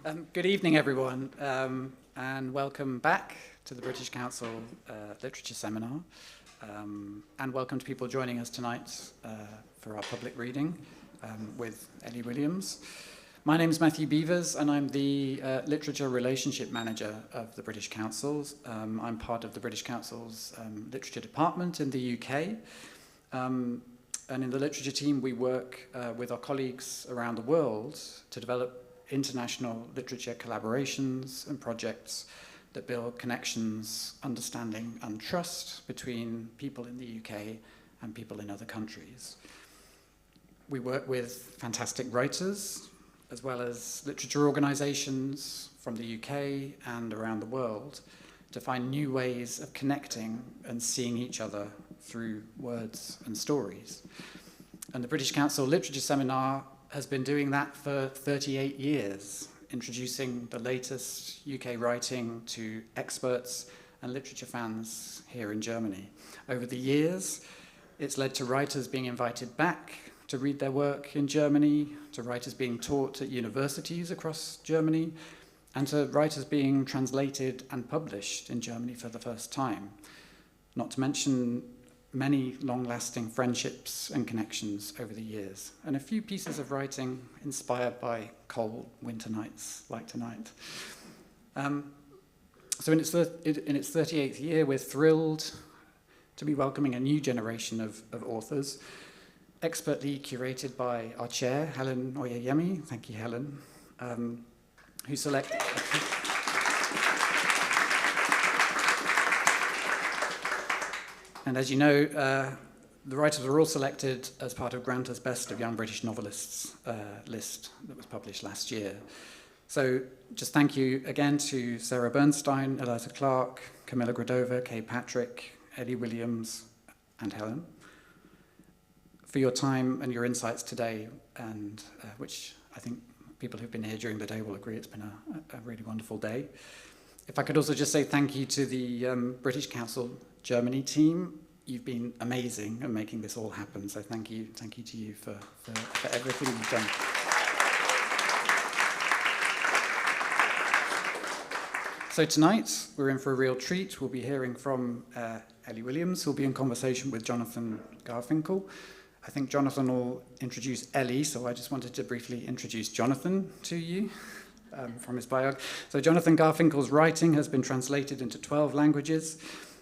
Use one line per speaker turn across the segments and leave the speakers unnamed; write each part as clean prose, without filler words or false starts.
Good evening, everyone, and welcome back to the British Council Literature Seminar, and welcome to people joining us tonight for our public reading with Eley Williams. My name is Matthew Beavers, and I'm the Literature Relationship Manager of the British Council. I'm part of the British Council's Literature Department in the UK. And in the literature team, we work with our colleagues around the world to develop international literature collaborations and projects that build connections, understanding, and trust between people in the UK and people in other countries. We work with fantastic writers, as well as literature organisations from the UK and around the world, to find new ways of connecting and seeing each other through words and stories. And the British Council Literature Seminar has been doing that for 38 years, introducing the latest UK writing to experts and literature fans here in Germany. Over the years, it's led to writers being invited back to read their work in Germany, to writers being taught at universities across Germany, and to writers being translated and published in Germany for the first time. Not to mention many long-lasting friendships and connections over the years, and a few pieces of writing inspired by cold winter nights like tonight. So in its 38th year, we're thrilled to be welcoming a new generation of authors, expertly curated by our chair, Helen Oyeyemi. Thank you, Helen, who select... And as you know, the writers were all selected as part of Granta's Best of Young British Novelists list that was published last year. So just thank you again to Sarah Bernstein, Eliza Clark, Camilla Gradova, Kay Patrick, Eley Williams, and Helen for your time and your insights today, and which I think people who've been here during the day will agree it's been a really wonderful day. If I could also just say thank you to the British Council Germany team. You've been amazing at making this all happen, so thank you to you for everything you've done. So tonight, we're in for a real treat. We'll be hearing from Eley Williams, who'll be in conversation with Jonathan Garfinkel. I think Jonathan will introduce Eley, so I just wanted to briefly introduce Jonathan to you. From his bio. So Jonathan Garfinkel's writing has been translated into 12 languages.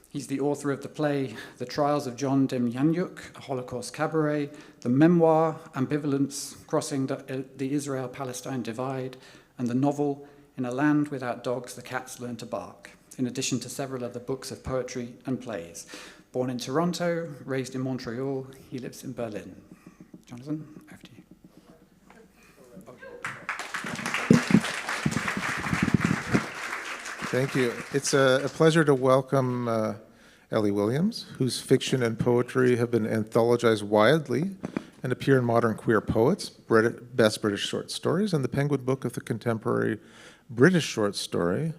He's the author of the play The Trials of John Demjanjuk, a Holocaust cabaret, the memoir Ambivalence, Crossing the Israel-Palestine Divide, and the novel In a Land Without Dogs, the Cats Learn to Bark, in addition to several other books of poetry and plays. Born in Toronto, raised in Montreal, he lives in Berlin. Jonathan, over to you.
Thank you. It's a pleasure to welcome Eley Williams, whose fiction and poetry have been anthologized widely and appear in Modern Queer Poets, Best British Short Stories, and the Penguin Book of the Contemporary British Short Story.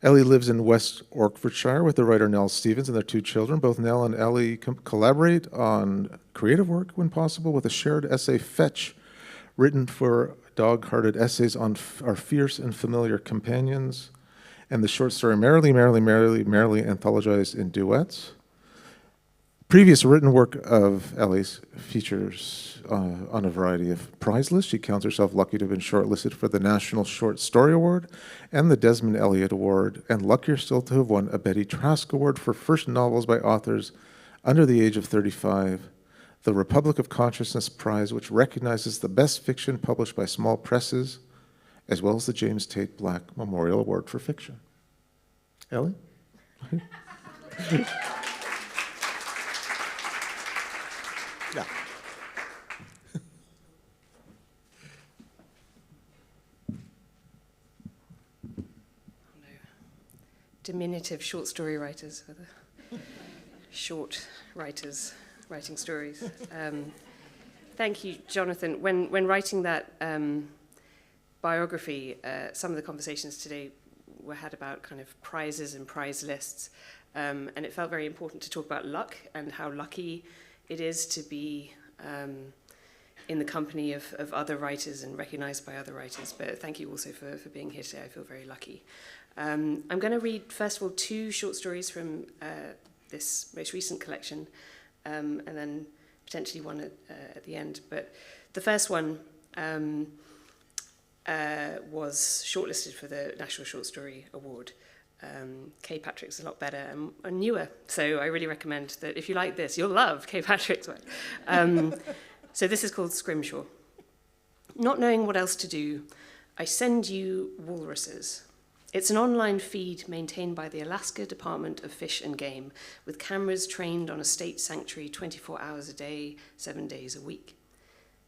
Eley lives in West Orfordshire with the writer Nell Stevens and their two children. Both Nell and Eley collaborate on creative work when possible, with a shared essay, Fetch, written for dog-hearted essays on our fierce and familiar companions, and the short story Merrily, Merrily, Merrily, Merrily, anthologized in duets. Previous written work of Eley's features on a variety of prize lists. She counts herself lucky to have been shortlisted for the National Short Story Award and the Desmond Elliott Award, and luckier still to have won a Betty Trask Award for first novels by authors under the age of 35, the Republic of Consciousness Prize, which recognizes the best fiction published by small presses, as well as the James Tait Black Memorial Award for Fiction. Eley? Yeah.
Diminutive short story writers for the short writers writing stories. Thank you, Jonathan. When writing that biography, some of the conversations today were had about kind of prizes and prize lists, and it felt very important to talk about luck and how lucky it is to be in the company of other writers and recognised by other writers. But thank you also for being here today. I feel very lucky. I'm going to read, first of all, 2 short stories from this most recent collection, and then potentially one at the end. But the first one was shortlisted for the National Short Story Award. Kay Patrick's a lot better and newer, so I really recommend that if you like this, you'll love Kay Patrick's work. So this is called Scrimshaw. Not knowing what else to do, I send you walruses. It's an online feed maintained by the Alaska Department of Fish and Game, with cameras trained on a state sanctuary 24 hours a day, 7 days a week.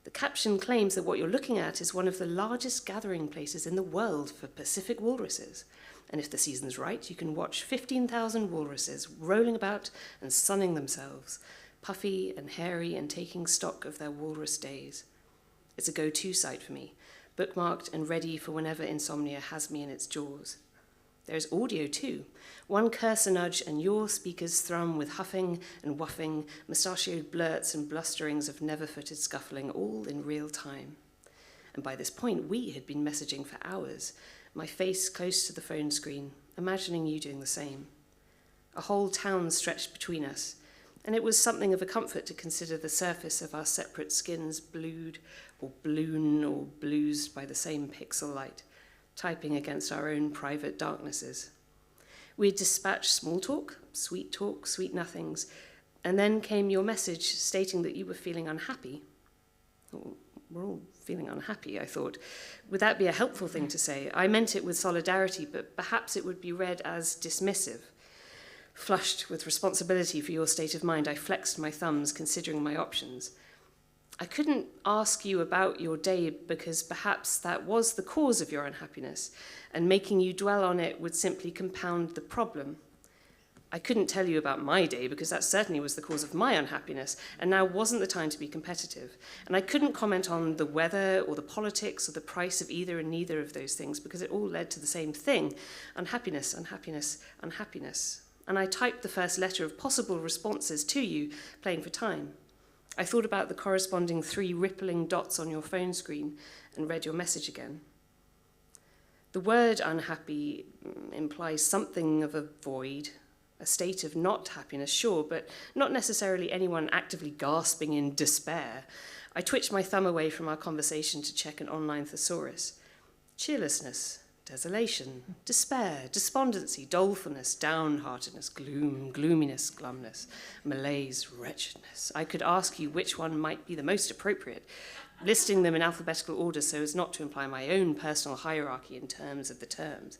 The caption claims that what you're looking at is one of the largest gathering places in the world for Pacific walruses. And if the season's right, you can watch 15,000 walruses rolling about and sunning themselves, puffy and hairy and taking stock of their walrus days. It's a go-to site for me, bookmarked and ready for whenever insomnia has me in its jaws. There's audio too. One cursor nudge and your speakers thrum with huffing and wuffing, mustachioed blurts and blusterings of never-footed scuffling, all in real time. And by this point, we had been messaging for hours, my face close to the phone screen, imagining you doing the same. A whole town stretched between us, and it was something of a comfort to consider the surface of our separate skins blued or blown or bluesed by the same pixel light, typing against our own private darknesses. We'd dispatched small talk, sweet nothings, and then came your message stating that you were feeling unhappy. Oh, we're all feeling unhappy, I thought. Would that be a helpful thing to say? I meant it with solidarity, but perhaps it would be read as dismissive. Flushed with responsibility for your state of mind, I flexed my thumbs, considering my options. I couldn't ask you about your day because perhaps that was the cause of your unhappiness, and making you dwell on it would simply compound the problem. I couldn't tell you about my day because that certainly was the cause of my unhappiness, and now wasn't the time to be competitive. And I couldn't comment on the weather or the politics or the price of either and neither of those things because it all led to the same thing: unhappiness, unhappiness, unhappiness. And I typed the first letter of possible responses to you, playing for time. I thought about the corresponding 3 rippling dots on your phone screen and read your message again. The word unhappy implies something of a void, a state of not happiness, sure, but not necessarily anyone actively gasping in despair. I twitched my thumb away from our conversation to check an online thesaurus. Cheerlessness, desolation, despair, despondency, dolefulness, downheartedness, gloom, gloominess, glumness, malaise, wretchedness. I could ask you which one might be the most appropriate, listing them in alphabetical order so as not to imply my own personal hierarchy in terms of the terms.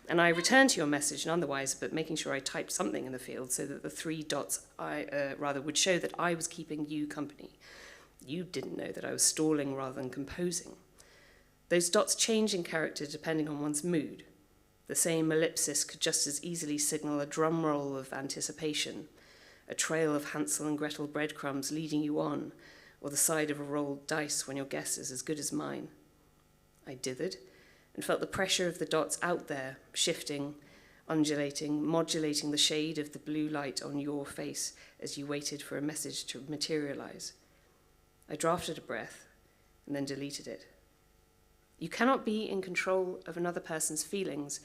And I returned to your message none the wiser, but making sure I typed something in the field so that the 3 dots would show that I was keeping you company. You didn't know that I was stalling rather than composing. Those dots change in character depending on one's mood. The same ellipsis could just as easily signal a drum roll of anticipation, a trail of Hansel and Gretel breadcrumbs leading you on, or the side of a rolled dice when your guess is as good as mine. I dithered and felt the pressure of the dots out there, shifting, undulating, modulating the shade of the blue light on your face as you waited for a message to materialize. I drafted a breath and then deleted it. You cannot be in control of another person's feelings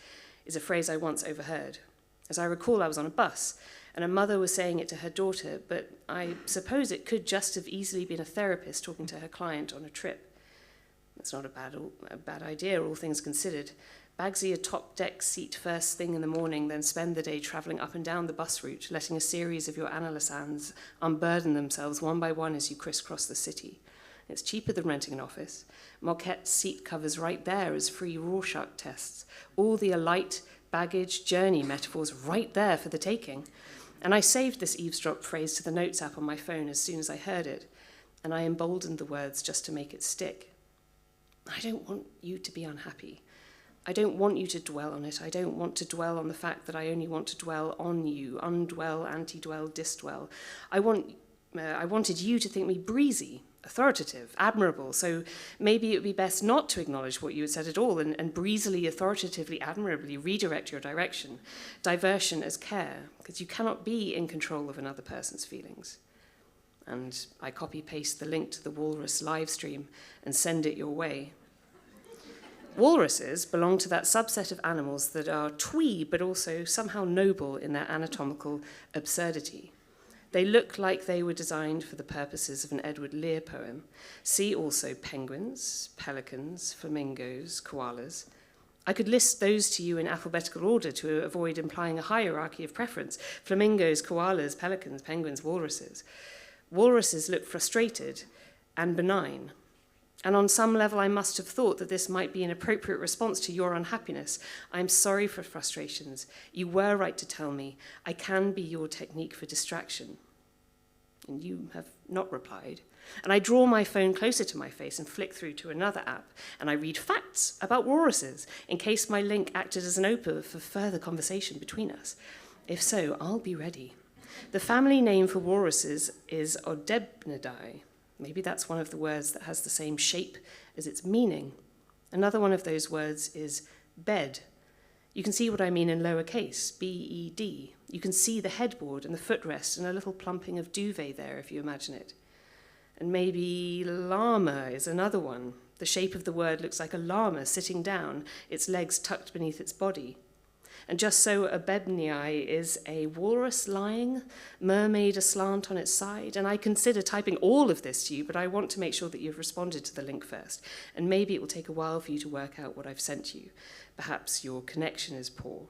is a phrase I once overheard. As I recall, I was on a bus, and a mother was saying it to her daughter, but I suppose it could just have easily been a therapist talking to her client on a trip. That's not a bad idea, all things considered. Bagsy a top-deck seat first thing in the morning, then spend the day travelling up and down the bus route, letting a series of your analysans unburden themselves one by one as you crisscross the city. It's cheaper than renting an office. Moquette seat covers right there as free Rorschach tests. All the alight, baggage, journey metaphors right there for the taking. And I saved this eavesdrop phrase to the notes app on my phone as soon as I heard it, and I emboldened the words just to make it stick. I don't want you to be unhappy. I don't want you to dwell on it. I don't want to dwell on the fact that I only want to dwell on you, undwell, anti-dwell, disdwell. I wanted you to think me breezy, authoritative, admirable, so maybe it would be best not to acknowledge what you had said at all and breezily, authoritatively, admirably redirect your direction. Diversion as care, because you cannot be in control of another person's feelings. and I copy-paste the link to the walrus live stream and send it your way. Walruses belong to that subset of animals that are twee but also somehow noble in their anatomical absurdity. They look like they were designed for the purposes of an Edward Lear poem. See also penguins, pelicans, flamingos, koalas. I could list those to you in alphabetical order to avoid implying a hierarchy of preference. Flamingos, koalas, pelicans, penguins, walruses. Walruses look frustrated and benign. And on some level, I must have thought that this might be an appropriate response to your unhappiness. I'm sorry for frustrations. You were right to tell me. I can be your technique for distraction. And you have not replied. And I draw my phone closer to my face and flick through to another app. And I read facts about walruses in case my link acted as an opener for further conversation between us. If so, I'll be ready. The family name for walruses is Odebnidae. Maybe that's one of the words that has the same shape as its meaning. Another one of those words is bed. You can see what I mean in lowercase, B-E-D. You can see the headboard and the footrest and a little plumping of duvet there, if you imagine it. And maybe llama is another one. The shape of the word looks like a llama sitting down, its legs tucked beneath its body. And just so Abebnii is a walrus lying, mermaid aslant on its side. And I consider typing all of this to you, but I want to make sure that you've responded to the link first. And maybe it will take a while for you to work out what I've sent you. Perhaps your connection is poor.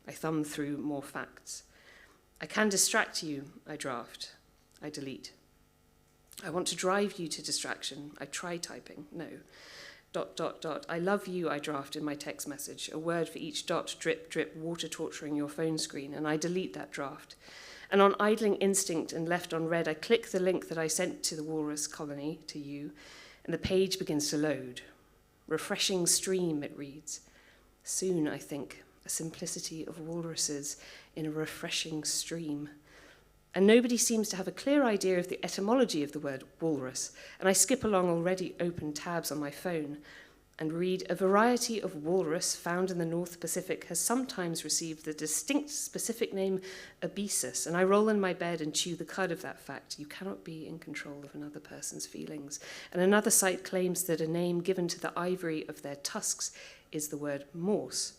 I thumb through more facts. I can distract you, I draft. I delete. I want to drive you to distraction. I try typing. No. ... I love you, I draft in my text message, a word for each dot, drip, drip, water torturing your phone screen, and I delete that draft. And on idling instinct and left on red, I click the link that I sent to the walrus colony, to you, and the page begins to load. Refreshing stream, it reads. Soon, I think, a simplicity of walruses in a refreshing stream. And nobody seems to have a clear idea of the etymology of the word walrus, and I skip along already open tabs on my phone and read, a variety of walrus found in the North Pacific has sometimes received the distinct specific name abesis, and I roll in my bed and chew the cud of that fact. You cannot be in control of another person's feelings. And another site claims that a name given to the ivory of their tusks is the word morse.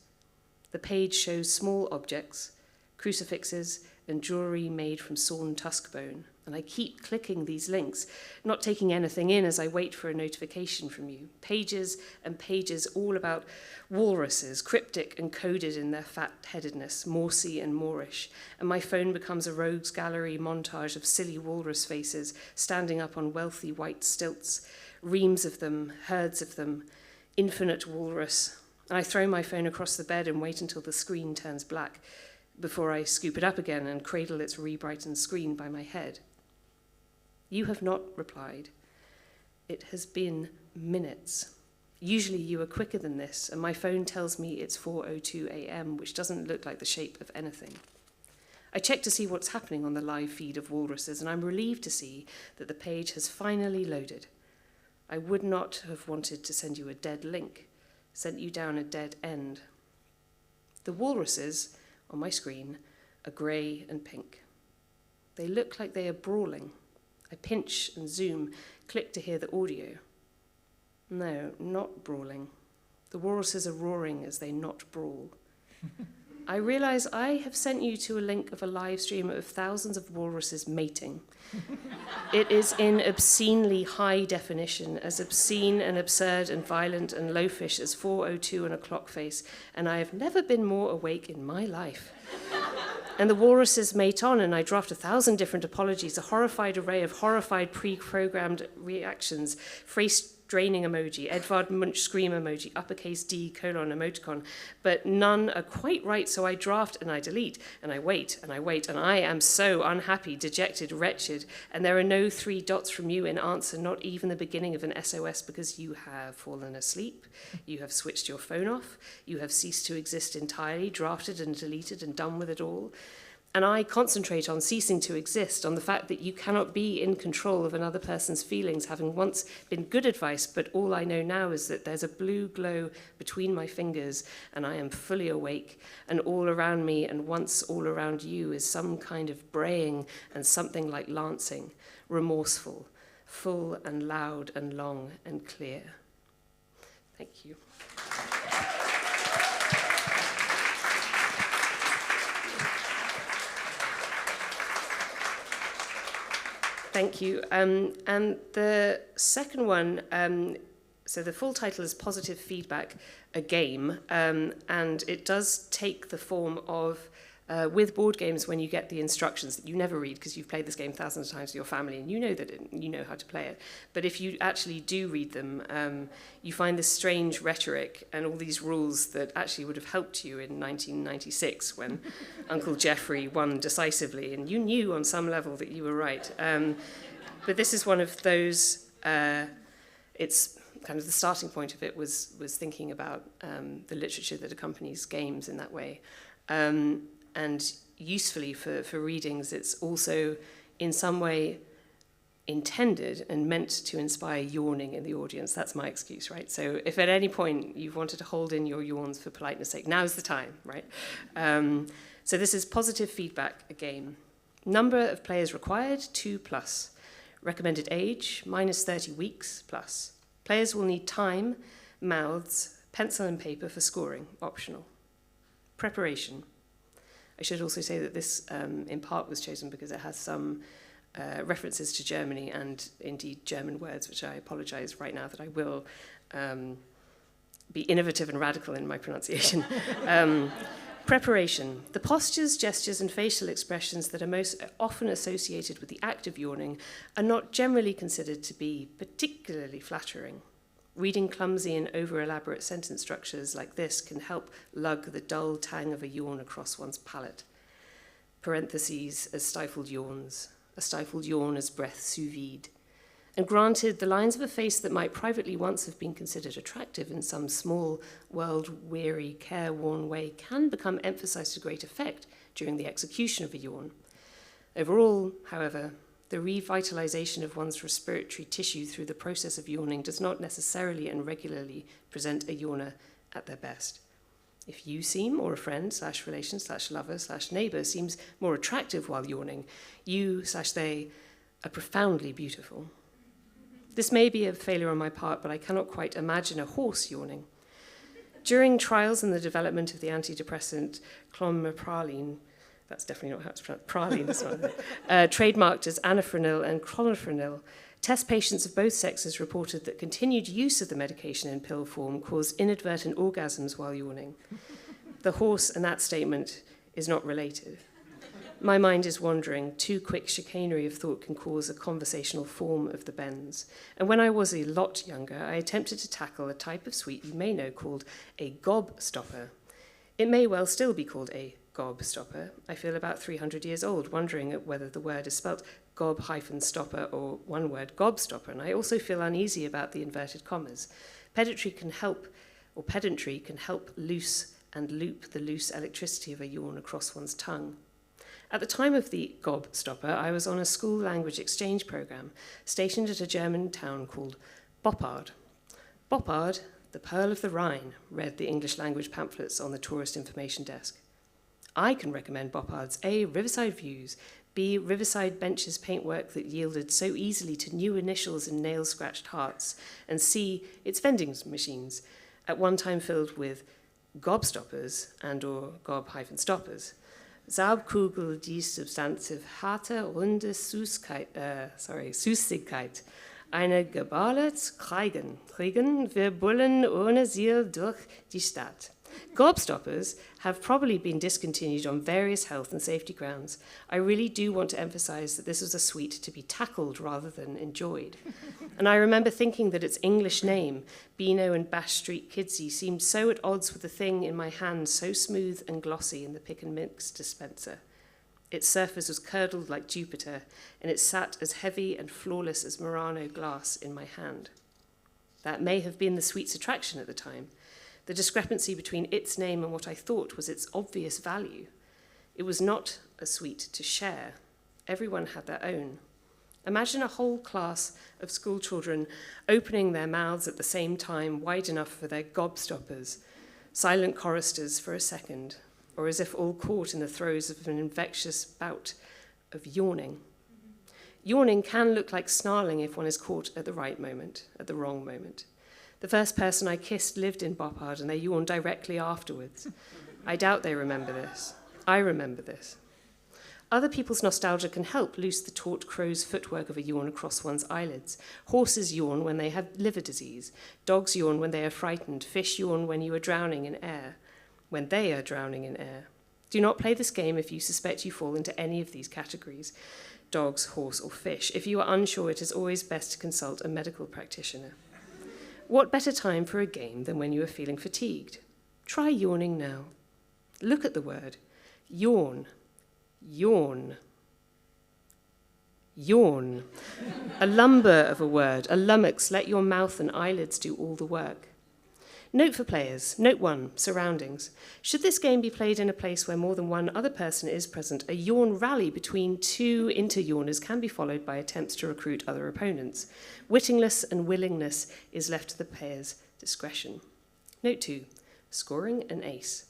The page shows small objects, crucifixes, and jewelry made from sawn tusk bone. And I keep clicking these links, not taking anything in as I wait for a notification from you. Pages and pages all about walruses, cryptic and coded in their fat-headedness, morsey and Moorish. And my phone becomes a rogues gallery montage of silly walrus faces standing up on wealthy white stilts, reams of them, herds of them, infinite walrus. And I throw my phone across the bed and wait until the screen turns black, before I scoop it up again and cradle its re-brightened screen by my head. You have not replied. It has been minutes. Usually you are quicker than this, and my phone tells me it's 4:02 a.m., which doesn't look like the shape of anything. I check to see what's happening on the live feed of walruses, and I'm relieved to see that the page has finally loaded. I would not have wanted to send you a dead link, sent you down a dead end. The walruses on my screen are grey and pink. They look like they are brawling. I pinch and zoom, click to hear the audio. No, not brawling. The walruses are roaring as they not brawl. I realise I have sent you to a link of a live stream of thousands of walruses mating. It is in obscenely high definition, as obscene and absurd and violent and loafish as 4:02 and a clock face, and I have never been more awake in my life. And the walruses mate on, and I draft 1,000 different apologies, a horrified array of horrified pre-programmed reactions, phrase draining emoji, Edvard Munch scream emoji, uppercase D, colon, emoticon, but none are quite right, so I draft and I delete, and I wait, and I wait, and I am so unhappy, dejected, wretched, and there are no 3 dots from you in answer, not even the beginning of an SOS, because you have fallen asleep, you have switched your phone off, you have ceased to exist entirely, drafted and deleted and done with it all. And I concentrate on ceasing to exist, on the fact that you cannot be in control of another person's feelings, having once been good advice, but all I know now is that there's a blue glow between my fingers and I am fully awake, and all around me and once all around you is some kind of braying and something like lancing, remorseful, full and loud and long and clear. Thank you. Thank you. And the second one, so the full title is Positive Feedback, a Game, and it does take the form of, with board games, when you get the instructions that you never read because you've played this game thousands of times with your family and you know you know how to play it. But if you actually do read them, you find this strange rhetoric and all these rules that actually would have helped you in 1996 when Uncle Geoffrey won decisively, and you knew on some level that you were right. But this is one of those, it's kind of the starting point of it was thinking about the literature that accompanies games in that way. And usefully for readings, it's also in some way intended and meant to inspire yawning in the audience. That's my excuse, right? So if at any point you've wanted to hold in your yawns for politeness sake, now's the time, right? So this is Positive Feedback, a game. Number of players required, 2+. Recommended age, -30 weeks plus. Players will need time, mouths, pencil and paper for scoring, optional. Preparation. I should also say that this, in part, was chosen because it has some references to Germany and indeed German words, which I apologize right now that I will be innovative and radical in my pronunciation. Preparation. The postures, gestures, and facial expressions that are most often associated with the act of yawning are not generally considered to be particularly flattering. Reading clumsy and over-elaborate sentence structures like this can help lug the dull tang of a yawn across one's palate. Parentheses as stifled yawns, a stifled yawn as breath sous vide. And granted, the lines of a face that might privately once have been considered attractive in some small, world-weary, careworn way can become emphasized to great effect during the execution of a yawn. Overall, however, the revitalization of one's respiratory tissue through the process of yawning does not necessarily and regularly present a yawner at their best. If you seem, or a friend / relation / lover / neighbor seems more attractive while yawning, you / they are profoundly beautiful. This may be a failure on my part, but I cannot quite imagine a horse yawning. During trials in the development of the antidepressant clomiprolene, that's definitely not how it's pronounced, praline, this one, trademarked as anafranil and clonopranil, test patients of both sexes reported that continued use of the medication in pill form caused inadvertent orgasms while yawning. The horse and that statement is not related. My mind is wandering. Too quick chicanery of thought can cause a conversational form of the bends. And when I was a lot younger, I attempted to tackle a type of sweet you may know called a gobstopper. It may well still be called a gobstopper. I feel about 300 years old, wondering whether the word is spelt gob-stopper or one word gobstopper, and I also feel uneasy about the inverted commas. Pedantry can help loose and loop the loose electricity of a yawn across one's tongue. At the time of the gobstopper, I was on a school language exchange program, stationed at a German town called Boppard. Boppard, the Pearl of the Rhine, read the English language pamphlets on the tourist information desk. I can recommend Boppard's A, riverside views, B, riverside benches paintwork that yielded so easily to new initials and nail-scratched hearts, and C, its vending machines, at one time filled with gobstoppers and or gob-stoppers. Saubkugel die substantive harte runde Süßigkeit. Eine Gebale kriegen wir bullen ohne Ziel durch die Stadt. Gobstoppers have probably been discontinued on various health and safety grounds. I really do want to emphasize that this was a sweet to be tackled rather than enjoyed. And I remember thinking that its English name, Beano and Bash Street Kidsy, seemed so at odds with the thing in my hand, so smooth and glossy in the pick and mix dispenser. Its surface was curdled like Jupiter, and it sat as heavy and flawless as Murano glass in my hand. That may have been the sweet's attraction at the time, the discrepancy between its name and what I thought was its obvious value. It was not a sweet to share. Everyone had their own. Imagine a whole class of school children opening their mouths at the same time, wide enough for their gobstoppers, silent choristers for a second, or as if all caught in the throes of an infectious bout of yawning. Yawning can look like snarling if one is caught at the right moment, at the wrong moment. The first person I kissed lived in Boppard, and they yawned directly afterwards. I doubt they remember this. I remember this. Other people's nostalgia can help loose the taut crow's footwork of a yawn across one's eyelids. Horses yawn when they have liver disease. Dogs yawn when they are frightened. Fish yawn when you are drowning in air. When they are drowning in air. Do not play this game if you suspect you fall into any of these categories, dogs, horse, or fish. If you are unsure, it is always best to consult a medical practitioner. What better time for a game than when you are feeling fatigued? Try yawning now. Look at the word. Yawn. Yawn. Yawn. A lumber of a word, a lummox. Let your mouth and eyelids do all the work. Note for players. Note 1, surroundings. Should this game be played in a place where more than one other person is present, a yawn rally between two inter-yawners can be followed by attempts to recruit other opponents. Wittingness and willingness is left to the player's discretion. Note 2, scoring an ace.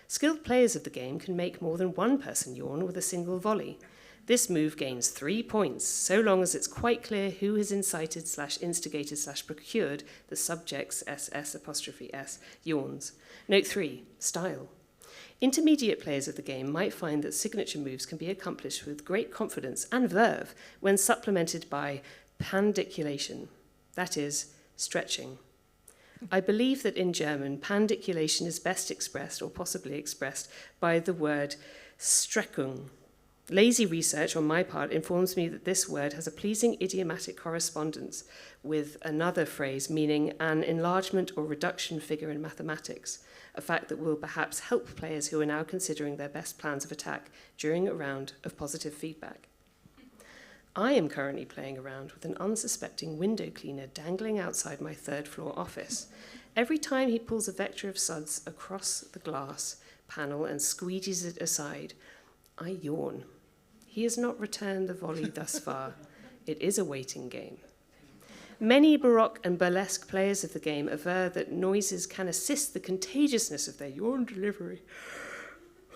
Skilled players of the game can make more than one person yawn with a single volley. This move gains 3 points, so long as it's quite clear who has incited / instigated / procured the subject's SS' yawns. Note 3, style. Intermediate players of the game might find that signature moves can be accomplished with great confidence and verve when supplemented by pandiculation, that is, stretching. I believe that in German, pandiculation is best expressed, or possibly expressed, by the word Streckung. Lazy research on my part informs me that this word has a pleasing idiomatic correspondence with another phrase meaning an enlargement or reduction figure in mathematics, a fact that will perhaps help players who are now considering their best plans of attack during a round of positive feedback. I am currently playing around with an unsuspecting window cleaner dangling outside my third-floor office. Every time he pulls a vector of suds across the glass panel and squeegees it aside, I yawn. He has not returned the volley thus far. It is a waiting game. Many Baroque and burlesque players of the game aver that noises can assist the contagiousness of their yawn delivery.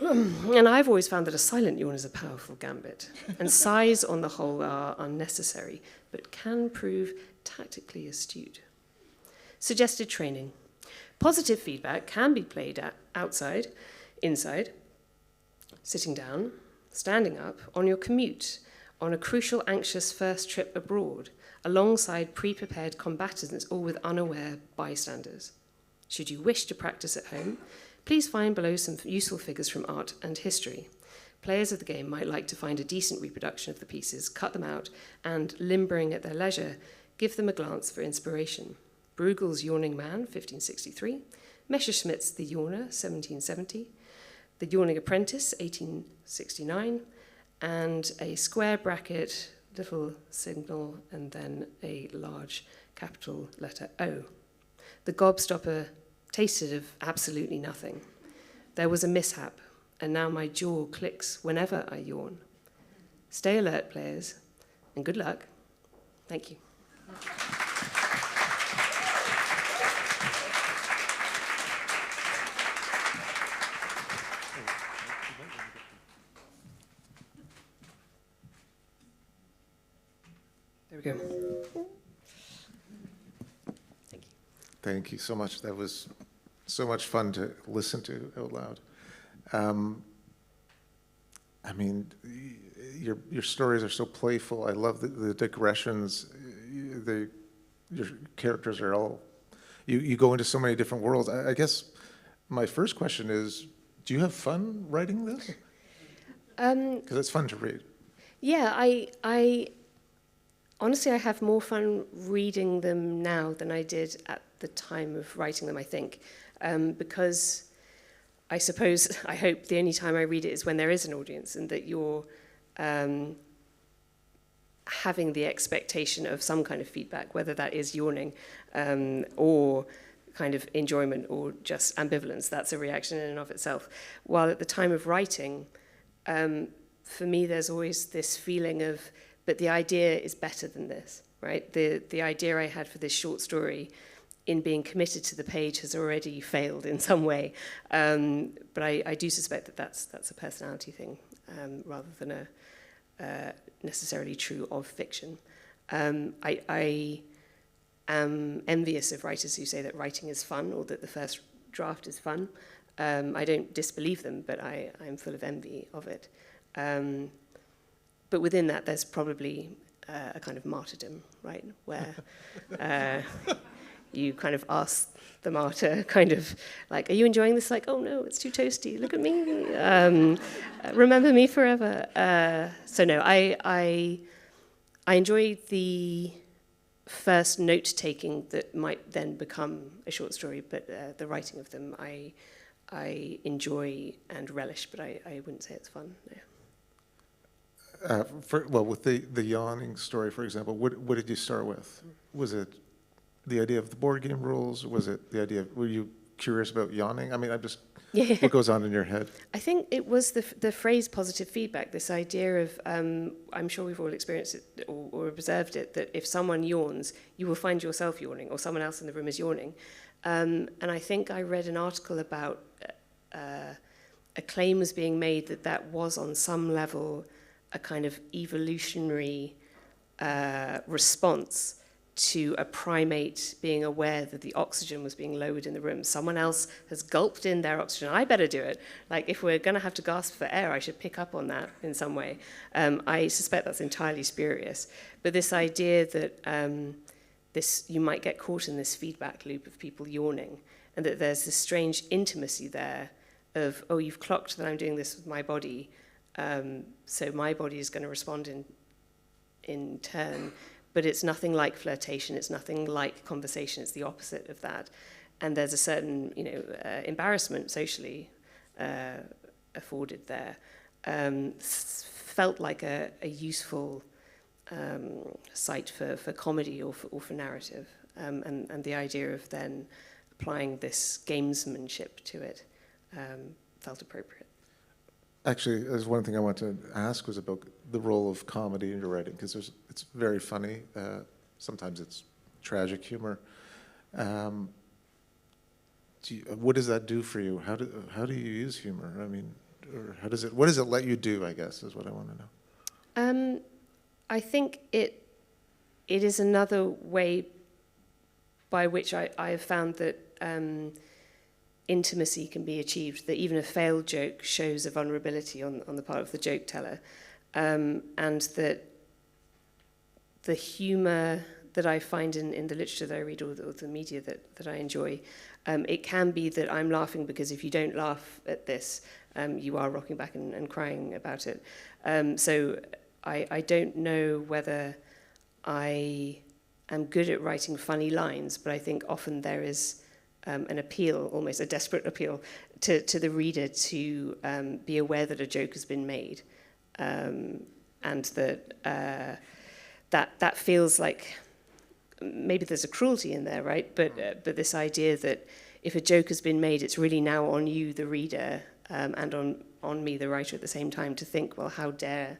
And I've always found that a silent yawn is a powerful gambit, and sighs on the whole are unnecessary, but can prove tactically astute. Suggested training. Positive feedback can be played outside, inside, sitting down, standing up, on your commute, on a crucial, anxious first trip abroad, alongside pre-prepared combatants or with unaware bystanders. Should you wish to practice at home, please find below some useful figures from art and history. Players of the game might like to find a decent reproduction of the pieces, cut them out, and, limbering at their leisure, give them a glance for inspiration. Bruegel's Yawning Man, 1563, Messerschmitt's The Yawner, 1770, The Yawning Apprentice, 1869, and a square bracket, little signal, and then a large capital letter O. The gobstopper tasted of absolutely nothing. There was a mishap, and now my jaw clicks whenever I yawn. Stay alert, players, and good luck. Thank you. There we go. Thank you.
Thank you so much. That was so much fun to listen to out loud. I mean, your stories are so playful. I love the digressions. Your characters are all, you go into so many different worlds. I guess my first question is, do you have fun writing this? Because it's fun to read.
Yeah, I honestly, I have more fun reading them now than I did at the time of writing them, I think, because I suppose, I hope the only time I read it is when there is an audience and that you're having the expectation of some kind of feedback, whether that is yawning or kind of enjoyment or just ambivalence. That's a reaction in and of itself. While at the time of writing, for me, there's always this feeling of, but the idea is better than this, right? The idea I had for this short story in being committed to the page has already failed in some way. But I do suspect that that's a personality thing rather than a necessarily true of fiction. I am envious of writers who say that writing is fun or that the first draft is fun. I don't disbelieve them, but I'm full of envy of it. But within that, there's probably a kind of martyrdom, right, where you kind of ask the martyr, kind of like, are you enjoying this? Like, oh no, it's too toasty, look at me, remember me forever. So no, I enjoy the first note-taking that might then become a short story, but the writing of them I enjoy and relish, but I wouldn't say it's fun, no.
With the yawning story, for example, what did you start with? Was it the idea of the board game rules? Was it the idea of, were you curious about yawning? I mean, what goes on in your head?
I think it was the phrase positive feedback, this idea of, I'm sure we've all experienced it or observed it, that if someone yawns, you will find yourself yawning or someone else in the room is yawning. And I think I read an article about a claim was being made that was on some level a kind of evolutionary response to a primate being aware that the oxygen was being lowered in the room. Someone else has gulped in their oxygen. I better do it. Like, if we're going to have to gasp for air, I should pick up on that in some way. I suspect that's entirely spurious. But this idea that you might get caught in this feedback loop of people yawning, and that there's this strange intimacy there of, oh, you've clocked that I'm doing this with my body, so my body is going to respond in turn. But it's nothing like flirtation, it's nothing like conversation, it's the opposite of that. And there's a certain, embarrassment socially afforded there. Felt like a useful site for comedy or for narrative. And the idea of then applying this gamesmanship to it felt appropriate.
Actually, there's one thing I want to ask was about the role of comedy in your writing, because it's very funny. Sometimes it's tragic humor. What does that do for you? How do you use humor? I mean, or what does it let you do, I guess, is what I want to know.
I think it is another way by which I have found that intimacy can be achieved, that even a failed joke shows a vulnerability on the part of the joke teller, and that the humour that I find in the literature that I read or the media that I enjoy, it can be that I'm laughing because if you don't laugh at this, you are rocking back and crying about it. So I don't know whether I am good at writing funny lines, but I think often there is an appeal, almost a desperate appeal, to the reader to be aware that a joke has been made, and that that feels like maybe there's a cruelty in there, right? But this idea that if a joke has been made, it's really now on you, the reader, and on me, the writer, at the same time, to think, well, how dare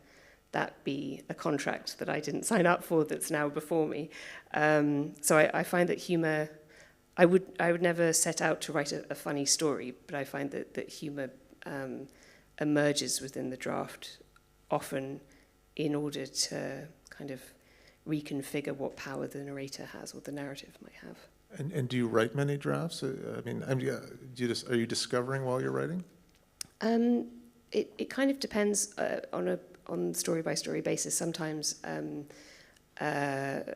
that be a contract that I didn't sign up for that's now before me? So I find that humour. I would never set out to write a funny story, but I find that humour emerges within the draft often in order to kind of reconfigure what power the narrator has or the narrative might have.
And do you write many drafts? I mean, are you discovering while you're writing?
It kind of depends on story-by-story basis. Sometimes that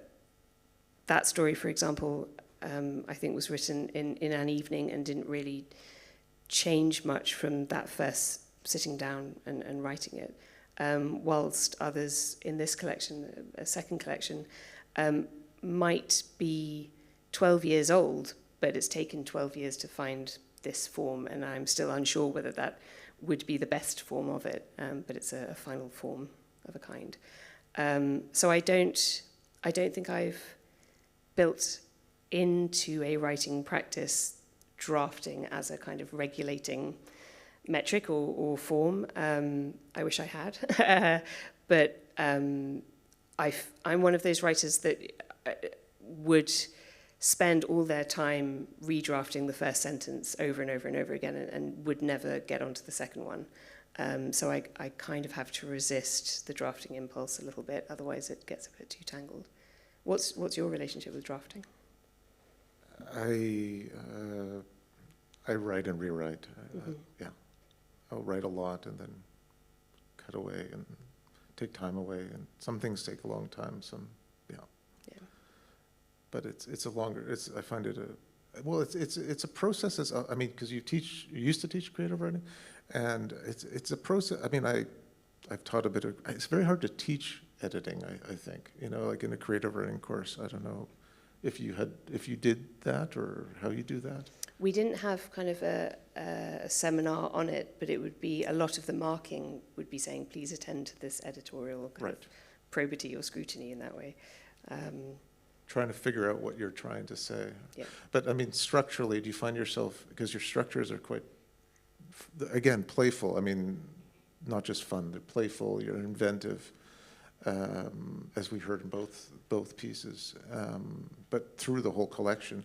story, for example, I think was written in an evening and didn't really change much from that first sitting down and writing it. Whilst others in this collection, a second collection, might be 12 years old, but it's taken 12 years to find this form, and I'm still unsure whether that would be the best form of it, but it's a final form of a kind. So I don't think I've built into a writing practice drafting as a kind of regulating metric or form. I wish I had. But I'm one of those writers that would spend all their time redrafting the first sentence over and over and over again and would never get onto the second one. So I kind of have to resist the drafting impulse a little bit, otherwise it gets a bit too tangled. What's your relationship with drafting?
I write and rewrite. Yeah, I'll write a lot and then cut away and take time away, and some things take a long time. Some, yeah. But it's a longer. I find it it's a process. I mean, because you used to teach creative writing, and it's a process. I mean, I've taught a bit of. It's very hard to teach editing. I think, like in a creative writing course. I don't know if you did that or how you do that.
We didn't have kind of a seminar on it, but it would be a lot of the marking would be saying, please attend to this editorial kind of probity or scrutiny in that way.
Trying to figure out what you're trying to say.
Yeah.
But I mean, structurally, do you find yourself, because your structures are quite, again, playful. I mean, not just fun, they're playful, you're inventive, as we heard in both pieces, but through the whole collection.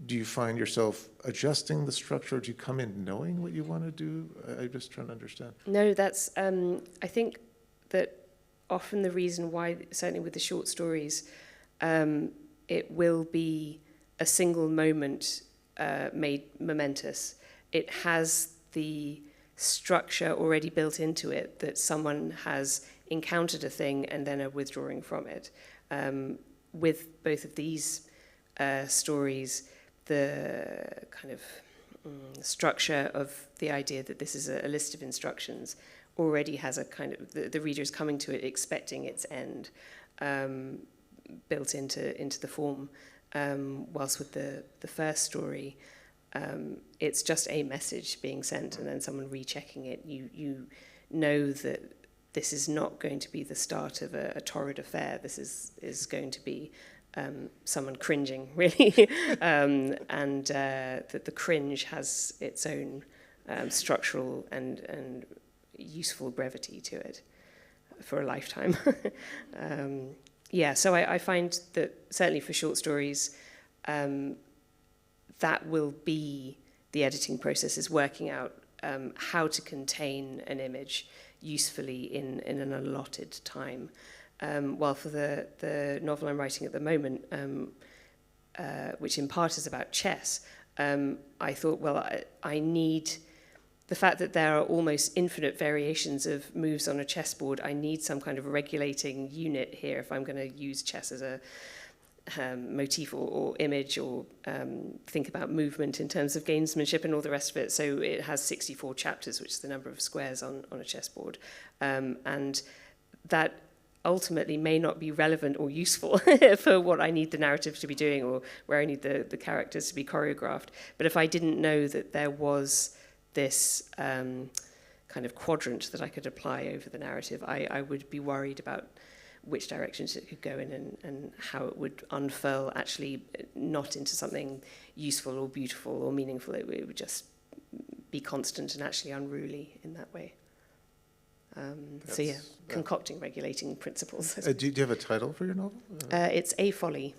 Do you find yourself adjusting the structure? Do you come in knowing what you want to do? I'm just trying to understand.
No, that's, I think that often the reason why, certainly with the short stories, it will be a single moment made momentous. It has the structure already built into it that someone has encountered a thing and then are withdrawing from it. With both of these stories, the kind of structure of the idea that this is a list of instructions already has a kind of, the reader is coming to it expecting its end, built into the form. Whilst with the first story, it's just a message being sent and then someone rechecking it. You know that this is not going to be the start of a torrid affair. This is going to be someone cringing, really, and that the cringe has its own structural and useful brevity to it for a lifetime. So I find that certainly for short stories, that will be the editing process, is working out how to contain an image usefully in an allotted time. While for the novel I'm writing at the moment, which in part is about chess, I thought, well, I need the fact that there are almost infinite variations of moves on a chessboard. I need some kind of regulating unit here if I'm going to use chess as a motif or image, or think about movement in terms of gamesmanship and all the rest of it. So it has 64 chapters, which is the number of squares on a chessboard. And that ultimately may not be relevant or useful for what I need the narrative to be doing or where I need the characters to be choreographed. But if I didn't know that there was this kind of quadrant that I could apply over the narrative, I would be worried about which directions it could go in and how it would unfurl actually not into something useful or beautiful or meaningful. It would just be constant and actually unruly in that way. Concocting regulating principles.
Do you have a title for your novel?
It's A Folly,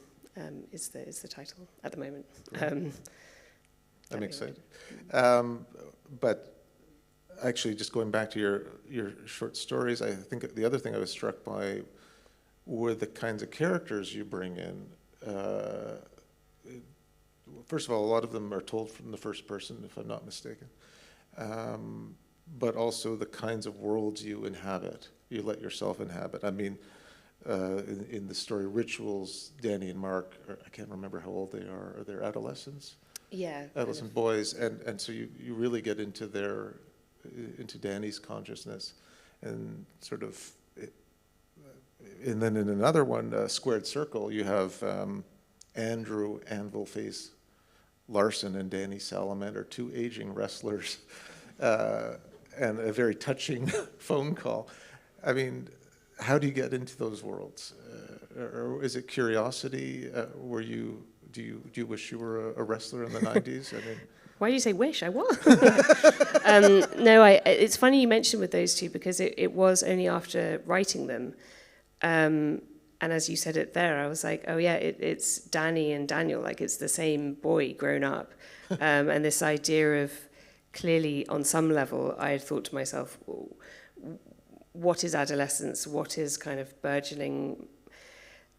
is the title at the moment.
I'm excited. But actually, just going back to your short stories, I think the other thing I was struck by were the kinds of characters you bring in. First of all, a lot of them are told from the first person, if I'm not mistaken. But also the kinds of worlds you inhabit, you let yourself inhabit. I mean, in the story Rituals, Danny and Mark, I can't remember how old they are. Are they adolescents?
Yeah.
Adolescent boys, and so you really get into Danny's consciousness, and sort of, and then in another one, Squared Circle, you have Andrew Anvilface Larson and Danny Salamander, two aging wrestlers, and a very touching phone call. I mean, how do you get into those worlds? Or is it curiosity? do you wish you were a wrestler in the 90s? I mean,
Why do you say wish? I was. No, it's funny you mentioned with those two, because it was only after writing them. And as you said it there, I was like, oh yeah, it's Danny and Daniel, like it's the same boy grown up. And this idea of, clearly on some level, I had thought to myself, what is adolescence? What is kind of burgeoning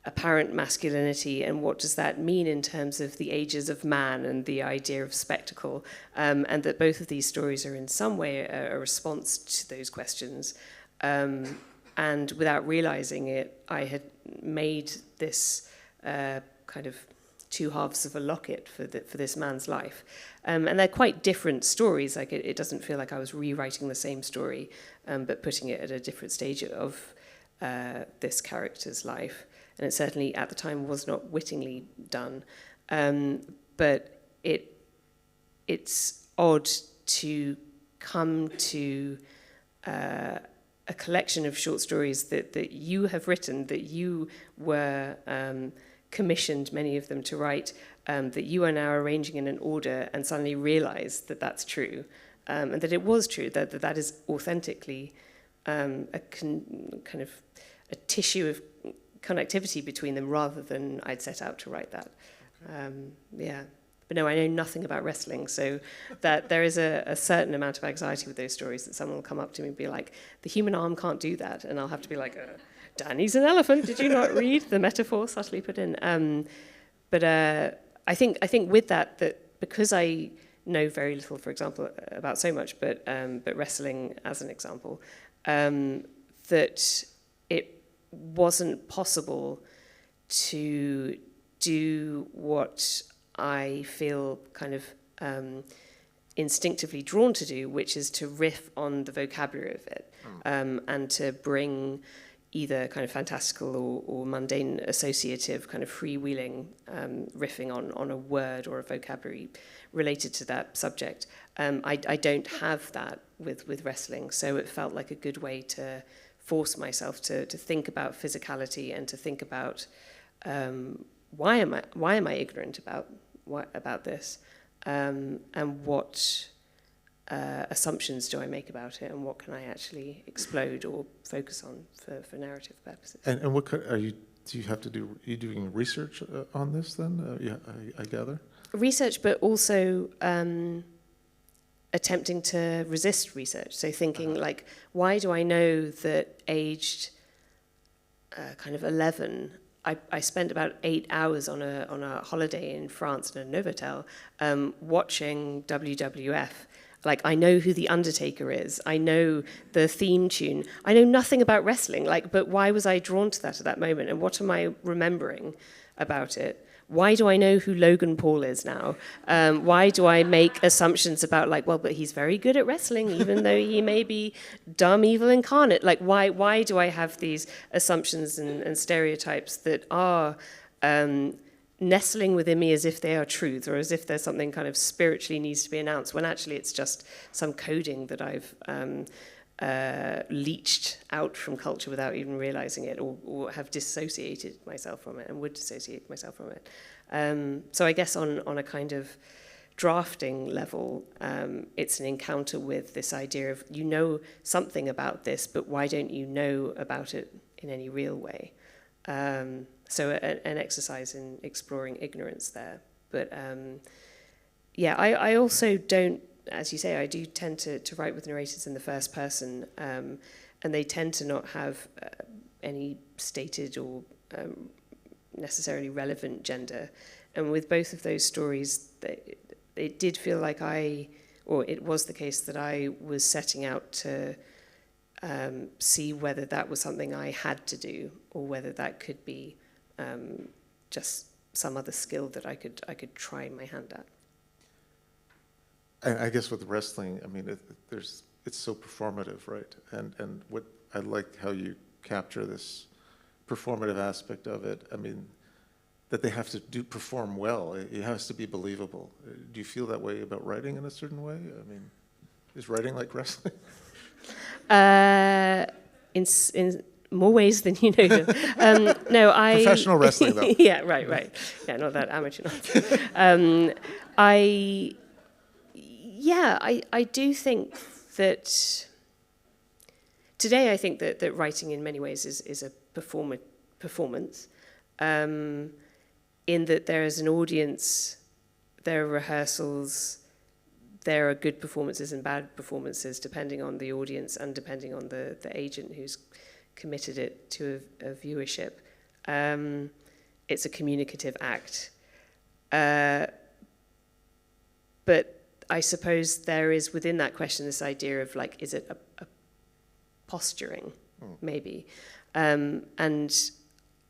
apparent masculinity, and what does that mean in terms of the ages of man and the idea of spectacle? And that both of these stories are in some way a response to those questions. And without realizing it, I had made this kind of two halves of a locket for this man's life. And they're quite different stories. Like it doesn't feel like I was rewriting the same story, but putting it at a different stage of this character's life. And it certainly at the time was not wittingly done. But it's odd to come to a collection of short stories that you have written, that you were commissioned, many of them, to write, that you are now arranging in an order, and suddenly realize that that's true, and that it was true, that is authentically kind of a tissue of connectivity between them, rather than I'd set out to write that. Yeah. But no, I know nothing about wrestling, so that there is a certain amount of anxiety with those stories, that someone will come up to me and be like, the human arm can't do that, and I'll have to be like, Danny's an elephant, did you not read the metaphor subtly put in? But I think with that because I know very little, for example, about so much, but wrestling as an example, that it wasn't possible to do what I feel kind of instinctively drawn to do, which is to riff on the vocabulary of it, and to bring either kind of fantastical or mundane associative kind of freewheeling riffing on a word or a vocabulary related to that subject. I don't have that with wrestling, so it felt like a good way to force myself to think about physicality, and to think about why am I ignorant about this, and what assumptions do I make about it, and what can I actually explode or focus on for narrative purposes.
And what are you doing research on this then? Yeah, I gather.
Research, but also attempting to resist research. So thinking like, why do I know that aged kind of 11, I spent about 8 hours on a holiday in France in a Novotel watching WWF. Like, I know who The Undertaker is. I know the theme tune. I know nothing about wrestling. Like, but why was I drawn to that at that moment? And what am I remembering about it? Why do I know who Logan Paul is now? Why do I make assumptions about, like, well, but he's very good at wrestling, even though he may be dumb, evil incarnate? Like, why do I have these assumptions and stereotypes that are nestling within me as if they are truth, or as if there's something kind of spiritually needs to be announced, when actually it's just some coding that I've leached out from culture without even realizing it, or have dissociated myself from it and would dissociate myself from it. So I guess on a kind of drafting level, it's an encounter with this idea of, you know something about this, but why don't you know about it in any real way? So an exercise in exploring ignorance there. But yeah, I also don't, as you say, I do tend to write with narrators in the first person, and they tend to not have any stated or necessarily relevant gender. And with both of those stories, it did feel like it was the case that I was setting out to see whether that was something I had to do, or whether that could be just some other skill that I could try my hand at.
I guess with wrestling, I mean, it's so performative, right? And what I like how you capture this performative aspect of it. I mean, that they have to perform well. It has to be believable. Do you feel that way about writing in a certain way? I mean, is writing like wrestling?
more ways than you know them. No, I...
Professional wrestling, though.
Yeah, right. Yeah, not that amateur. I do think that... Today, I think that writing in many ways is a performance, in that there is an audience, there are rehearsals, there are good performances and bad performances depending on the audience and depending on the agent who's committed it to a viewership. It's a communicative act. But I suppose there is within that question this idea of like, is it a posturing, maybe? And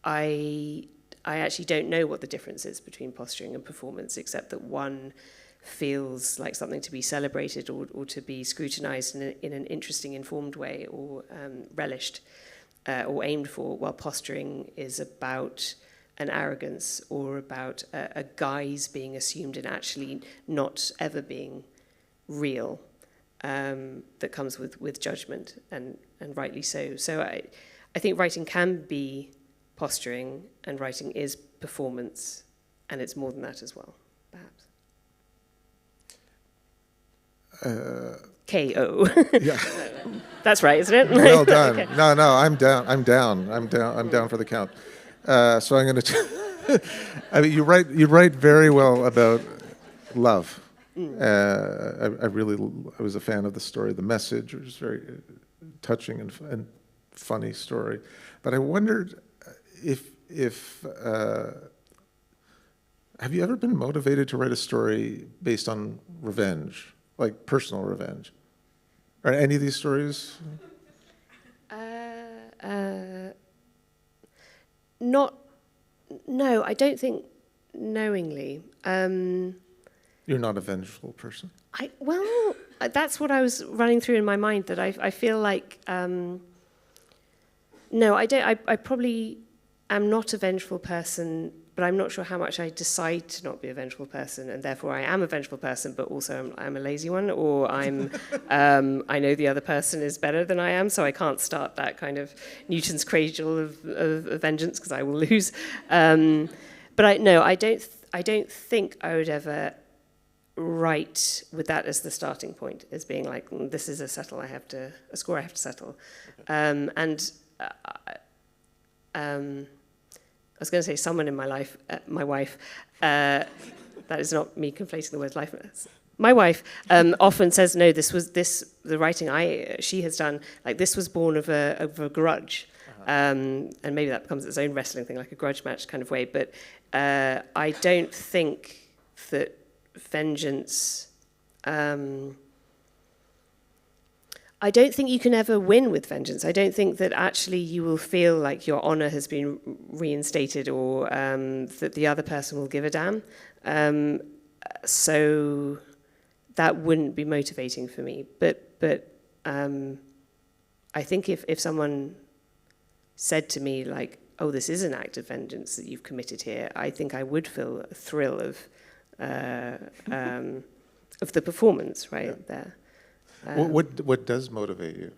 I actually don't know what the difference is between posturing and performance, except that one feels like something to be celebrated or to be scrutinized in an interesting, informed way, or relished or aimed for, while posturing is about an arrogance or about a guise being assumed and actually not ever being real, that comes with judgment, and rightly so. So I think writing can be posturing, and writing is performance, and it's more than that as well, perhaps. K.O.
Yeah.
That's right, isn't it?
Well done.
Okay.
No, I'm down for the count. So I'm going to. I mean, you write very well about love. I was a fan of the story, The Message, which is very touching and funny story. But I wondered if have you ever been motivated to write a story based on revenge, like personal revenge? Are any of these stories?
No, I don't think knowingly.
You're not a vengeful person?
That's what I was running through in my mind, that I feel like, no, I don't. I probably am not a vengeful person, but I'm not sure how much I decide to not be a vengeful person, and therefore I am a vengeful person, but also I'm a lazy one, or I'm I know the other person is better than I am, so I can't start that kind of Newton's cradle of vengeance, because I will lose. But I don't think I would ever write with that as the starting point, as being like, this is a score I have to settle. I was going to say someone in my life, my wife, that is not me conflating the word life. My wife often says, no, the writing she has done, like this was born of a grudge. And maybe that becomes its own wrestling thing, like a grudge match kind of way. But I don't think that vengeance... I don't think you can ever win with vengeance. I don't think that actually you will feel like your honor has been reinstated, or that the other person will give a damn. So that wouldn't be motivating for me. But I think if someone said to me like, oh, this is an act of vengeance that you've committed here, I think I would feel a thrill of the performance right there.
What does motivate you?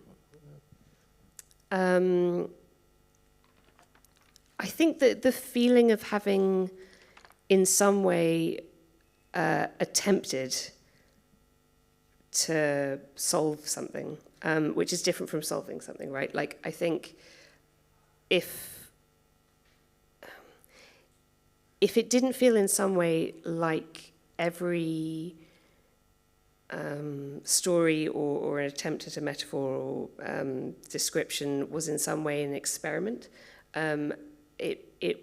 I think that the feeling of having, in some way, attempted to solve something, which is different from solving something, right? Like, I think if it didn't feel in some way like every story or an attempt at a metaphor or description was in some way an experiment, it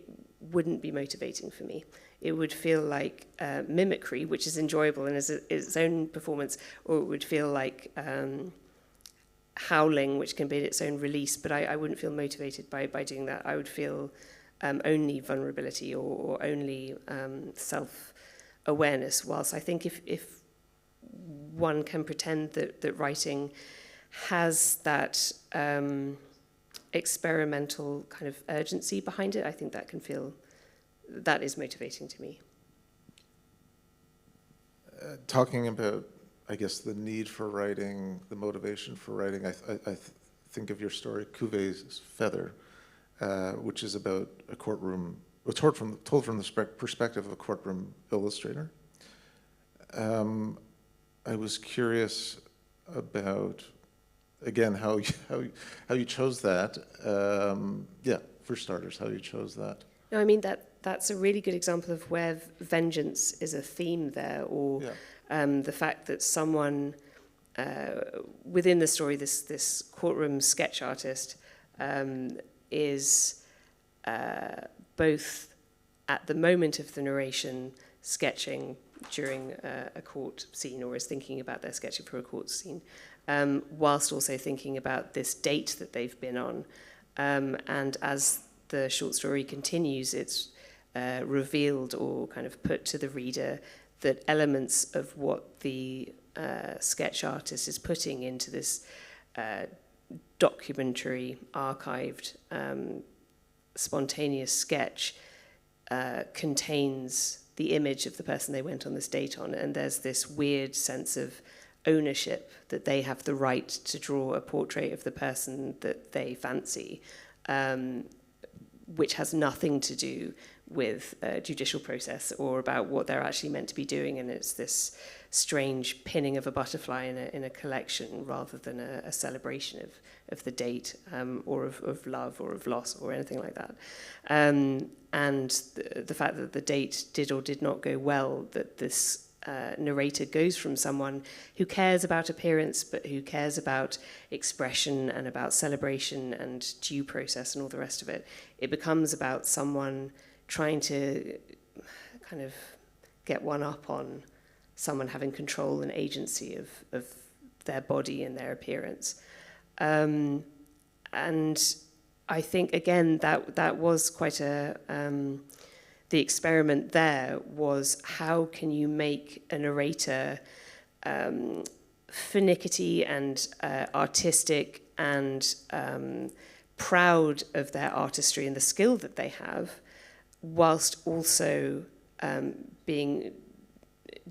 wouldn't be motivating for me. It would feel like mimicry, which is enjoyable and is its own performance, or it would feel like howling, which can be its own release, but I wouldn't feel motivated by doing that. I would feel only vulnerability or only self-awareness, whilst I think if one can pretend that writing has that experimental kind of urgency behind it, I think that is motivating to me.
Talking about, I guess, the need for writing, the motivation for writing, I think of your story, Cuvier's Feather, which is about a courtroom, told from the perspective of a courtroom illustrator. I was curious about, again, how you chose that. Yeah, for starters, how you chose that.
No, I mean, that's a really good example of where vengeance is a theme there, or the fact that someone within the story, this courtroom sketch artist, is both at the moment of the narration sketching during a court scene, or is thinking about their sketching for a court scene, whilst also thinking about this date that they've been on. And as the short story continues, it's revealed or kind of put to the reader that elements of what the sketch artist is putting into this documentary, archived, spontaneous sketch contains the image of the person they went on this date on, and there's this weird sense of ownership that they have the right to draw a portrait of the person that they fancy, which has nothing to do with a judicial process or about what they're actually meant to be doing, and it's this strange pinning of a butterfly in a collection rather than a celebration of the date, or of love or of loss or anything like that. And the fact that the date did or did not go well, that this narrator goes from someone who cares about appearance but who cares about expression and about celebration and due process and all the rest of it. It becomes about someone trying to kind of get one up on someone having control and agency of their body and their appearance. And I think, again, that was quite the experiment there was, how can you make a narrator finicky and artistic and proud of their artistry and the skill that they have, whilst also being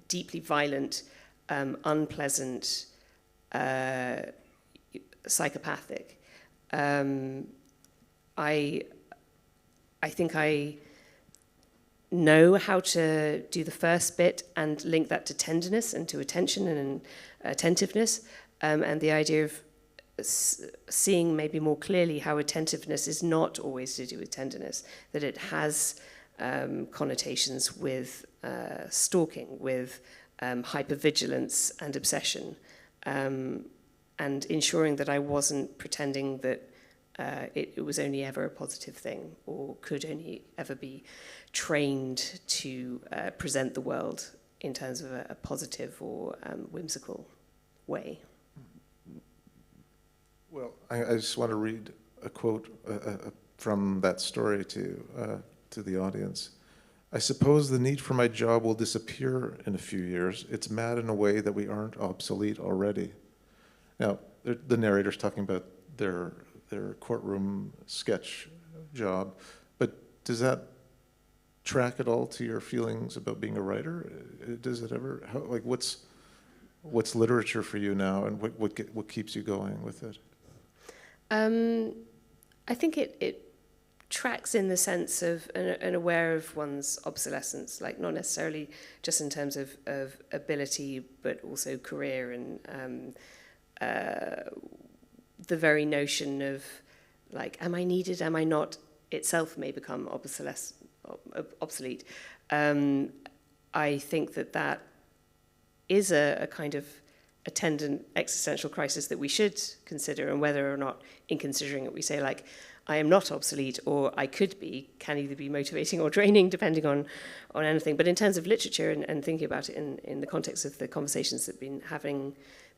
deeply violent, unpleasant, psychopathic. I think I know how to do the first bit and link that to tenderness and to attention and attentiveness, and the idea of seeing maybe more clearly how attentiveness is not always to do with tenderness, that it has connotations with stalking, with hypervigilance and obsession, and ensuring that I wasn't pretending that it was only ever a positive thing or could only ever be trained to present the world in terms of a positive or whimsical way.
Well, I just want to read a quote from that story to the audience. I suppose the need for my job will disappear in a few years. It's mad in a way that we aren't obsolete already. Now, the narrator's talking about their courtroom sketch job, but does that track at all to your feelings about being a writer? Does it ever, what's literature for you now, and what keeps you going with it?
I think it tracks in the sense of and aware of one's obsolescence, like not necessarily just in terms of ability, but also career, and the very notion of, like, am I needed, am I not, itself may become obsolete. I think that is a kind of attendant existential crisis that we should consider, and whether or not in considering it we say, like, I am not obsolete, or I could be, can either be motivating or draining, depending on anything. But in terms of literature and thinking about it in the context of the conversations that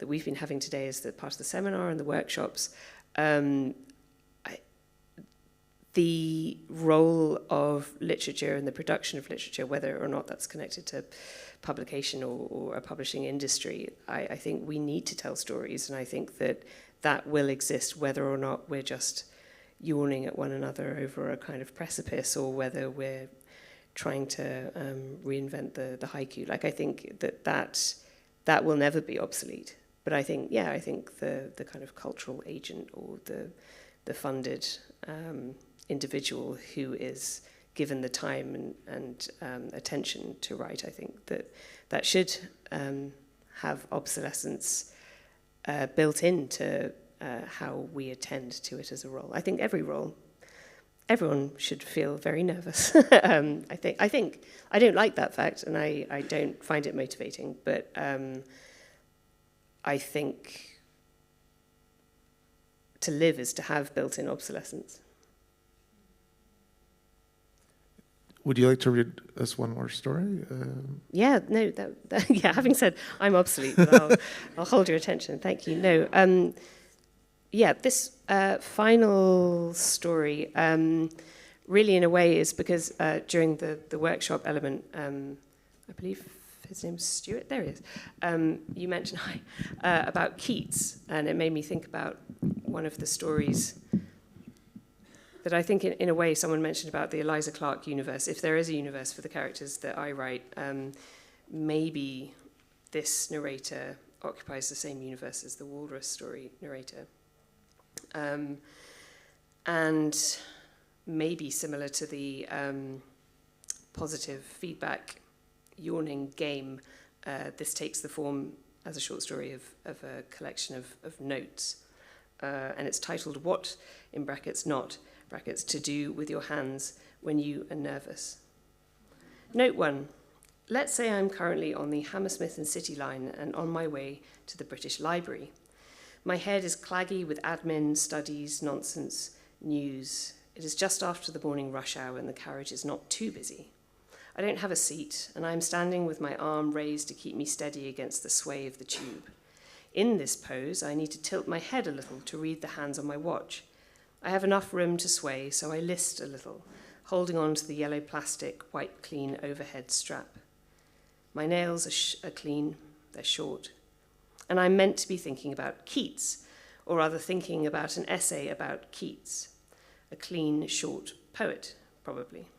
we've been having today as the part of the seminar and the workshops, the role of literature and the production of literature, whether or not that's connected to publication or a publishing industry, I think we need to tell stories, and I think that will exist whether or not we're just yawning at one another over a kind of precipice, or whether we're trying to reinvent the haiku. Like, I think that will never be obsolete, But I think the kind of cultural agent or the funded individual who is given the time and attention to write, I think that should have obsolescence built into how we attend to it as a role. I think everyone should feel very nervous. I think I don't like that fact, and I don't find it motivating, but I think to live is to have built-in obsolescence.
Would you like to read us one more story?
Yeah, no, yeah, having said I'm obsolete, but I'll hold your attention. Thank you. No, yeah, this final story really in a way is because during the workshop element, I believe his name's Stuart, there he is, you mentioned about Keats, and it made me think about one of the stories that I think in a way someone mentioned about the Eliza Clark universe. If there is a universe for the characters that I write, maybe this narrator occupies the same universe as the Walrus story narrator. And maybe similar to the positive feedback yawning game, this takes the form as a short story of a collection of notes. And it's titled What, in brackets, Not, brackets, to do with your hands when you are nervous. Note 1. Let's say I'm currently on the Hammersmith and City line and on my way to the British Library. My head is claggy with admin, studies, nonsense, news. It is just after the morning rush hour and the carriage is not too busy. I don't have a seat, and I am standing with my arm raised to keep me steady against the sway of the tube. In this pose, I need to tilt my head a little to read the hands on my watch. I have enough room to sway, so I list a little, holding on to the yellow plastic, white clean overhead strap. My nails are clean, they're short. And I'm meant to be thinking about Keats, or rather thinking about an essay about Keats, a clean, short poet, probably.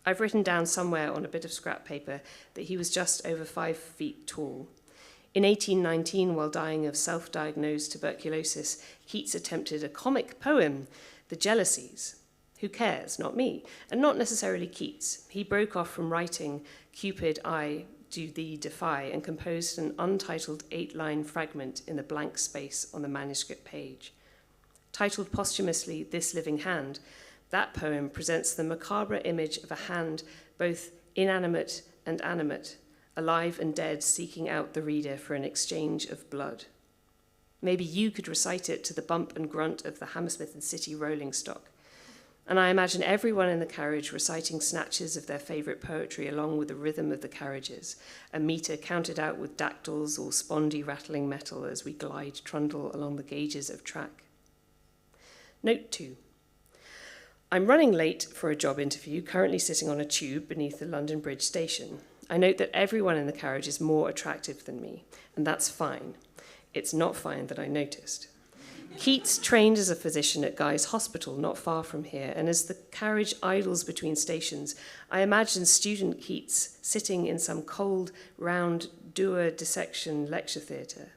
I've written down somewhere on a bit of scrap paper that he was just over 5 feet tall. In 1819, while dying of self-diagnosed tuberculosis, Keats attempted a comic poem, The Jealousies. Who cares? Not me. And not necessarily Keats. He broke off from writing Cupid, I do thee defy, and composed an untitled 8-line fragment in the blank space on the manuscript page. Titled posthumously This Living Hand, that poem presents the macabre image of a hand both inanimate and animate, alive and dead, seeking out the reader for an exchange of blood. Maybe you could recite it to the bump and grunt of the Hammersmith and City rolling stock. And I imagine everyone in the carriage reciting snatches of their favourite poetry along with the rhythm of the carriages, a metre counted out with dactyls or spondy rattling metal as we glide trundle along the gauges of track. Note 2. I'm running late for a job interview, currently sitting on a tube beneath the London Bridge station. I note that everyone in the carriage is more attractive than me, and that's fine. It's not fine that I noticed. Keats trained as a physician at Guy's Hospital, not far from here, and as the carriage idles between stations, I imagine student Keats sitting in some cold, round, doer dissection lecture theatre.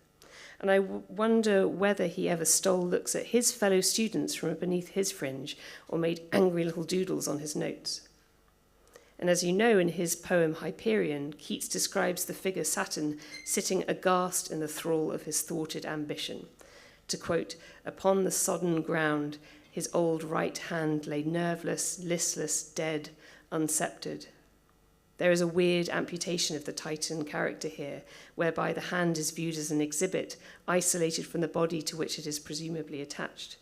And I wonder whether he ever stole looks at his fellow students from beneath his fringe or made angry little doodles on his notes. And as you know, in his poem Hyperion, Keats describes the figure Saturn sitting aghast in the thrall of his thwarted ambition. To quote, upon the sodden ground, his old right hand lay nerveless, listless, dead, unsceptered. There is a weird amputation of the Titan character here, whereby the hand is viewed as an exhibit, isolated from the body to which it is presumably attached.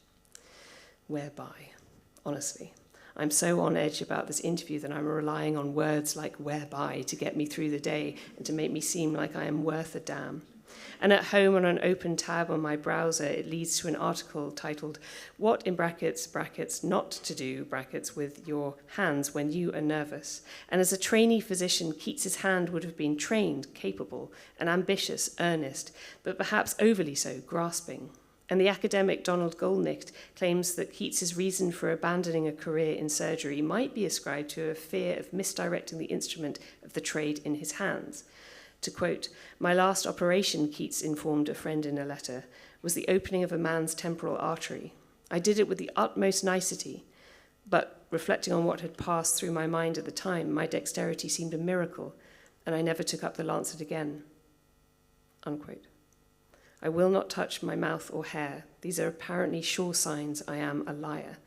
Whereby, honestly. I'm so on edge about this interview that I'm relying on words like whereby to get me through the day and to make me seem like I am worth a damn. And at home on an open tab on my browser, it leads to an article titled, What in brackets, not to do, brackets, with your hands when you are nervous. And as a trainee physician, Keats's hand would have been trained, capable, and ambitious, earnest, but perhaps overly so, grasping. And the academic Donald Goldnicht claims that Keats's reason for abandoning a career in surgery might be ascribed to a fear of misdirecting the instrument of the trade in his hands. To quote, "My last operation," Keats informed a friend in a letter, "was the opening of a man's temporal artery. I did it with the utmost nicety, but reflecting on what had passed through my mind at the time, my dexterity seemed a miracle, and I never took up the lancet again." Unquote. "I will not touch my mouth or hair. These are apparently sure signs I am a liar.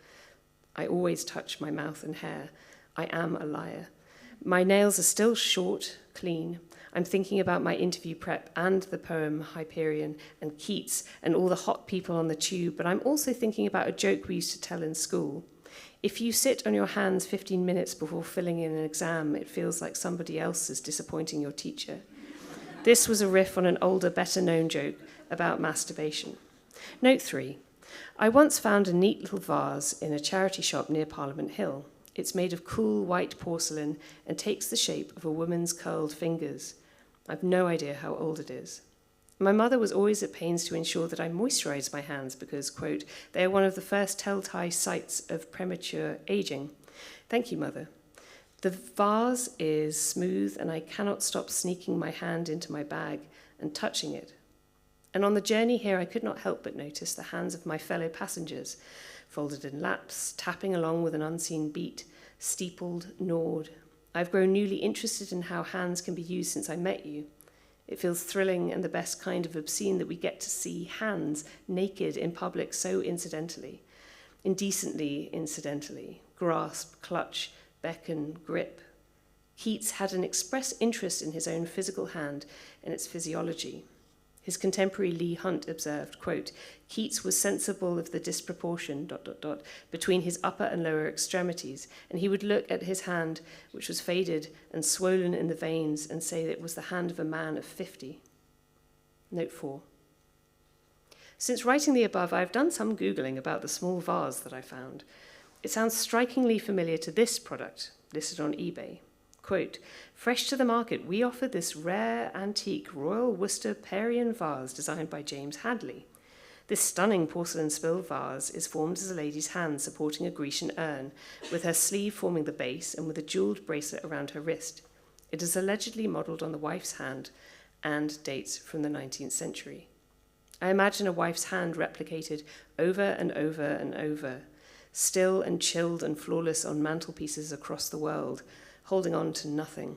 I always touch my mouth and hair. I am a liar. My nails are still short, clean. I'm thinking about my interview prep and the poem Hyperion and Keats and all the hot people on the tube, but I'm also thinking about a joke we used to tell in school. If you sit on your hands 15 minutes before filling in an exam, it feels like somebody else is disappointing your teacher." This was a riff on an older, better-known joke about masturbation. Note 3. I once found a neat little vase in a charity shop near Parliament Hill. It's made of cool white porcelain and takes the shape of a woman's curled fingers. I've no idea how old it is. My mother was always at pains to ensure that I moisturised my hands because, quote, "they are one of the first telltale signs of premature aging." Thank you, Mother. The vase is smooth and I cannot stop sneaking my hand into my bag and touching it. And on the journey here, I could not help but notice the hands of my fellow passengers, folded in laps, tapping along with an unseen beat, steepled, gnawed. I've grown newly interested in how hands can be used since I met you. It feels thrilling and the best kind of obscene that we get to see hands naked in public so incidentally. Indecently, incidentally. Grasp, clutch, beckon, grip. Keats had an express interest in his own physical hand and its physiology. His contemporary Leigh Hunt observed, quote, "Keats was sensible of the disproportion, ... between his upper and lower extremities, and he would look at his hand, which was faded and swollen in the veins, and say that it was the hand of a man of 50. Note 4. Since writing the above, I have done some Googling about the small vase that I found. It sounds strikingly familiar to this product, listed on eBay. Quote, "Fresh to the market, we offer this rare, antique Royal Worcester Parian vase designed by James Hadley. This stunning porcelain spill vase is formed as a lady's hand supporting a Grecian urn, with her sleeve forming the base and with a jewelled bracelet around her wrist. It is allegedly modelled on the wife's hand and dates from the 19th century. I imagine a wife's hand replicated over and over and over, still and chilled and flawless on mantelpieces across the world, holding on to nothing.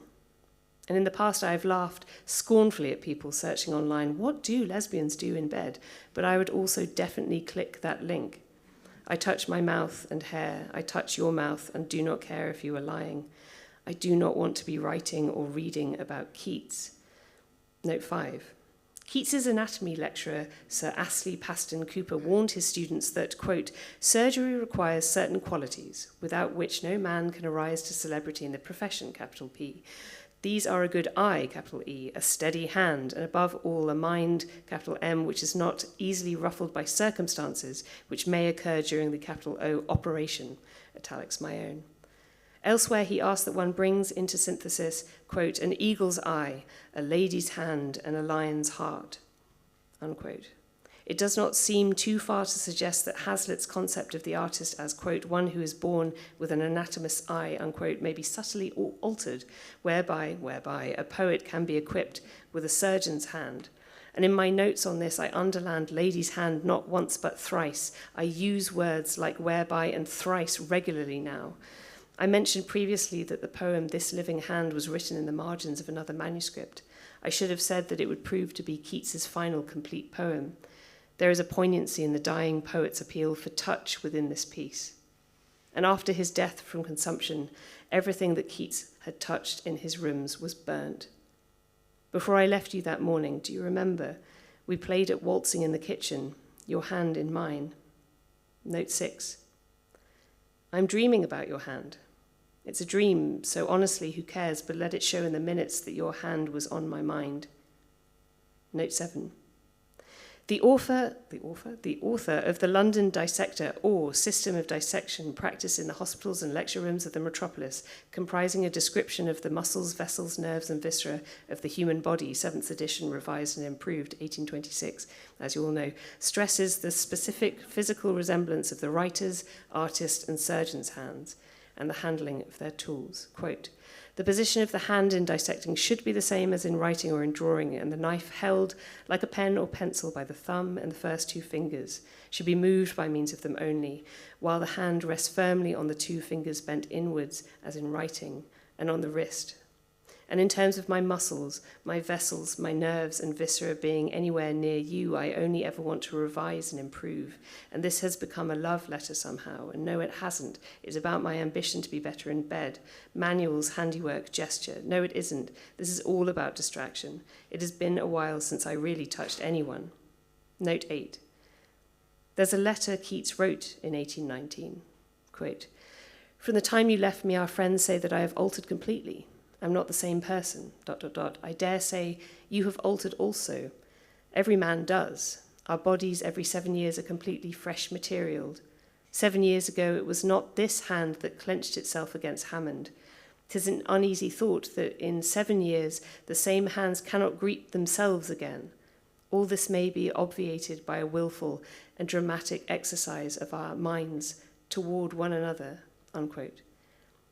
And in the past, I have laughed scornfully at people searching online, what do lesbians do in bed? But I would also definitely click that link. I touch my mouth and hair. I touch your mouth and do not care if you are lying. I do not want to be writing or reading about Keats." Note 5. Keats's anatomy lecturer, Sir Astley Paston Cooper, warned his students that, quote, "surgery requires certain qualities, without which no man can arise to celebrity in the profession, capital P. These are a good eye, capital E, a steady hand, and above all a mind, capital M, which is not easily ruffled by circumstances which may occur during the capital O operation," italics my own. Elsewhere, he asked that one brings into synthesis, quote, "an eagle's eye, a lady's hand, and a lion's heart," unquote. It does not seem too far to suggest that Hazlitt's concept of the artist as, quote, "one who is born with an anatomist's eye," unquote, may be subtly altered, whereby a poet can be equipped with a surgeon's hand. And in my notes on this, I underlined lady's hand not once but thrice. I use words like whereby and thrice regularly now. I mentioned previously that the poem This Living Hand was written in the margins of another manuscript. I should have said that it would prove to be Keats's final complete poem. There is a poignancy in the dying poet's appeal for touch within this piece. And after his death from consumption, everything that Keats had touched in his rooms was burnt. Before I left you that morning, do you remember? We played at waltzing in the kitchen, your hand in mine. Note 6. I'm dreaming about your hand. It's a dream, so honestly, who cares, but let it show in the minutes that your hand was on my mind. Note 7. The author of the London Dissector, or System of Dissection, practiced in the hospitals and lecture rooms of the metropolis, comprising a description of the muscles, vessels, nerves, and viscera of the human body, 7th edition, revised and improved, 1826, as you all know, stresses the specific physical resemblance of the writer's, artist, and surgeon's hands, and the handling of their tools. Quote, The position of the hand in dissecting should be the same as in writing or in drawing, and the knife held like a pen or pencil by the thumb and the first 2 fingers should be moved by means of them only, while the hand rests firmly on the 2 fingers bent inwards, as in writing, and on the wrist. And in terms of my muscles, my vessels, my nerves and viscera being anywhere near you, I only ever want to revise and improve. And this has become a love letter somehow. And no, it hasn't. It's about my ambition to be better in bed. Manuals, handiwork, gesture. No, it isn't. This is all about distraction. It has been a while since I really touched anyone. Note 8. There's a letter Keats wrote in 1819. Quote, "From the time you left me, our friends say that I have altered completely. I'm not the same person, ... I dare say you have altered also. Every man does. Our bodies every 7 years are completely fresh materialed. 7 years ago it was not this hand that clenched itself against Hammond. 'Tis an uneasy thought that in 7 years the same hands cannot greet themselves again. All this may be obviated by a willful and dramatic exercise of our minds toward one another," unquote.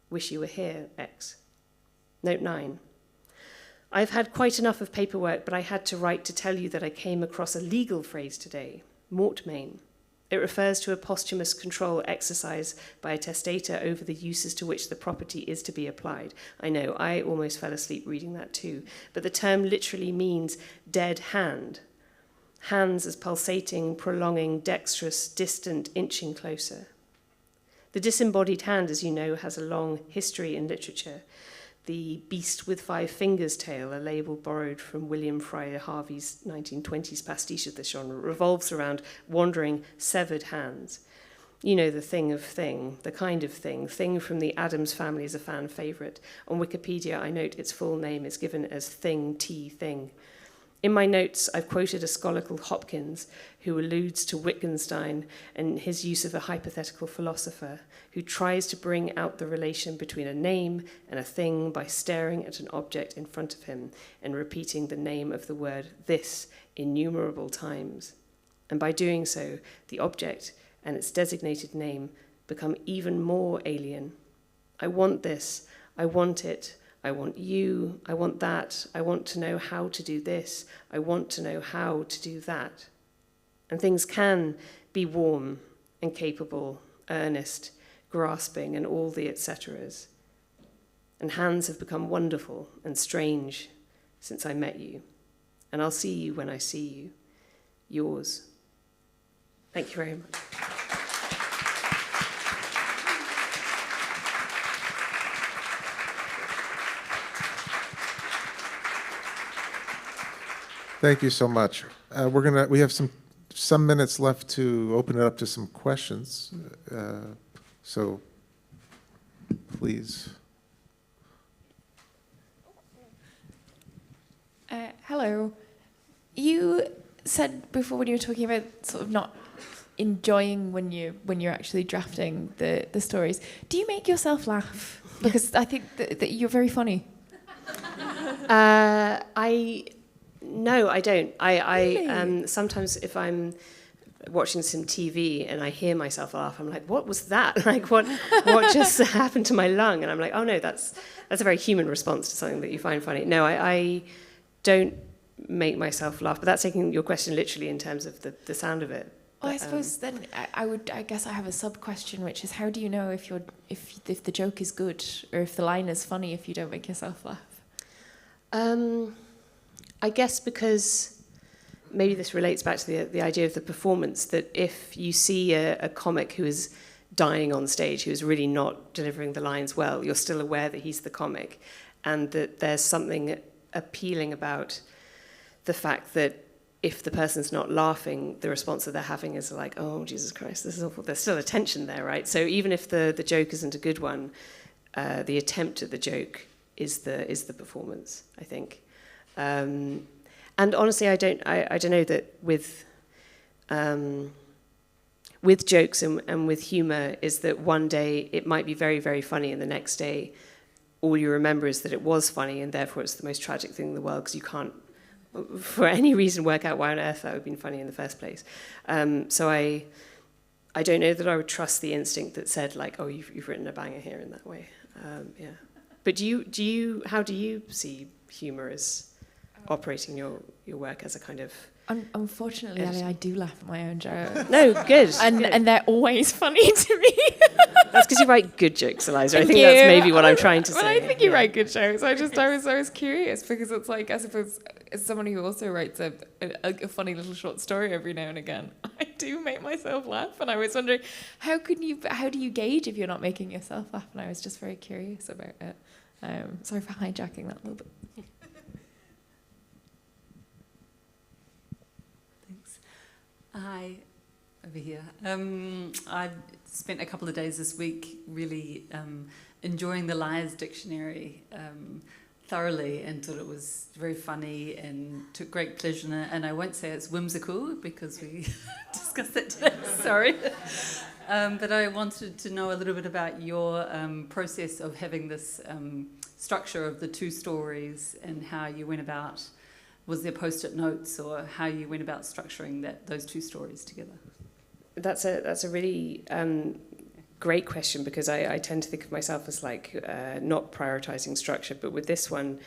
Wish you were here, X. Note 9. I've had quite enough of paperwork, but I had to write to tell you that I came across a legal phrase today, mortmain. It refers to a posthumous control exercised by a testator over the uses to which the property is to be applied. I know, I almost fell asleep reading that too, but the term literally means dead hand. Hands as pulsating, prolonging, dexterous, distant, inching closer. The disembodied hand, as you know, has a long history in literature. The beast with 5 fingers tale, a label borrowed from William Friar Harvey's 1920s pastiche of this genre, revolves around wandering, severed hands. You know, the thing of thing, the kind of thing. Thing from the Addams Family is a fan favourite. On Wikipedia, I note its full name is given as Thing T Thing. In my notes, I've quoted a scholar called Hopkins, who alludes to Wittgenstein and his use of a hypothetical philosopher who tries to bring out the relation between a name and a thing by staring at an object in front of him and repeating the name of the word this innumerable times. And by doing so, the object and its designated name become even more alien. I want this, I want it, I want you, I want that, I want to know how to do this, I want to know how to do that. And things can be warm and capable, earnest, grasping, and all the et ceteras. And hands have become wonderful and strange since I met you. And I'll see you when I see you. Yours. Thank you very much.
Thank you so much. We have some minutes left to open it up to some questions. So please.
Hello. You said before when you were talking about sort of not enjoying when you're actually drafting the stories. Do you make yourself laugh? Because I think that you're very funny.
No, I don't.
Really?
Sometimes if I'm watching some TV and I hear myself laugh, I'm like, what was that? Like, what just happened to my lung? And I'm like, oh no, that's a very human response to something that you find funny. No, I don't make myself laugh, but that's taking your question literally in terms of the sound of it.
Well, I suppose then I guess I have a sub question, which is how do you know if the joke is good or if the line is funny if you don't make yourself laugh?
I guess because maybe this relates back to the idea of the performance, that if you see a comic who is dying on stage, who is really not delivering the lines well, you're still aware that he's the comic, and that there's something appealing about the fact that if the person's not laughing, the response that they're having is like, oh, Jesus Christ, this is awful. There's still a tension there, right? So even if the joke isn't a good one, the attempt at the joke is the performance, I think. And honestly, I don't know that with jokes and with humor is that one day it might be very, very funny, and the next day all you remember is that it was funny, and therefore it's the most tragic thing in the world because you can't, for any reason, work out why on earth that would have been funny in the first place. So I don't know that I would trust the instinct that said, like, oh, you've written a banger here in that way. Yeah. But how do you see humour as operating your work as a kind of...
Unfortunately, Ellie, I do laugh at my own jokes.
No, good.
And they're always funny to me.
That's because you write good jokes, Eliza. I think that's maybe what I'm trying to say.
Well, I think you write good jokes. I was curious because it's like, I suppose, as someone who also writes a funny little short story every now and again, I do make myself laugh. And I was wondering, how do you gauge if you're not making yourself laugh? And I was just very curious about it. Sorry for hijacking that a little bit.
Hi, over here. I spent a couple of days this week really enjoying the Liars Dictionary thoroughly, and thought it was very funny and took great pleasure in it. And I won't say it's whimsical because we discussed it today, sorry. But I wanted to know a little bit about your process of having this structure of the two stories and how you went about. Was there post-it notes, or how you went about structuring those two stories together?
That's a really great question, because I tend to think of myself as like not prioritizing structure, but with this one,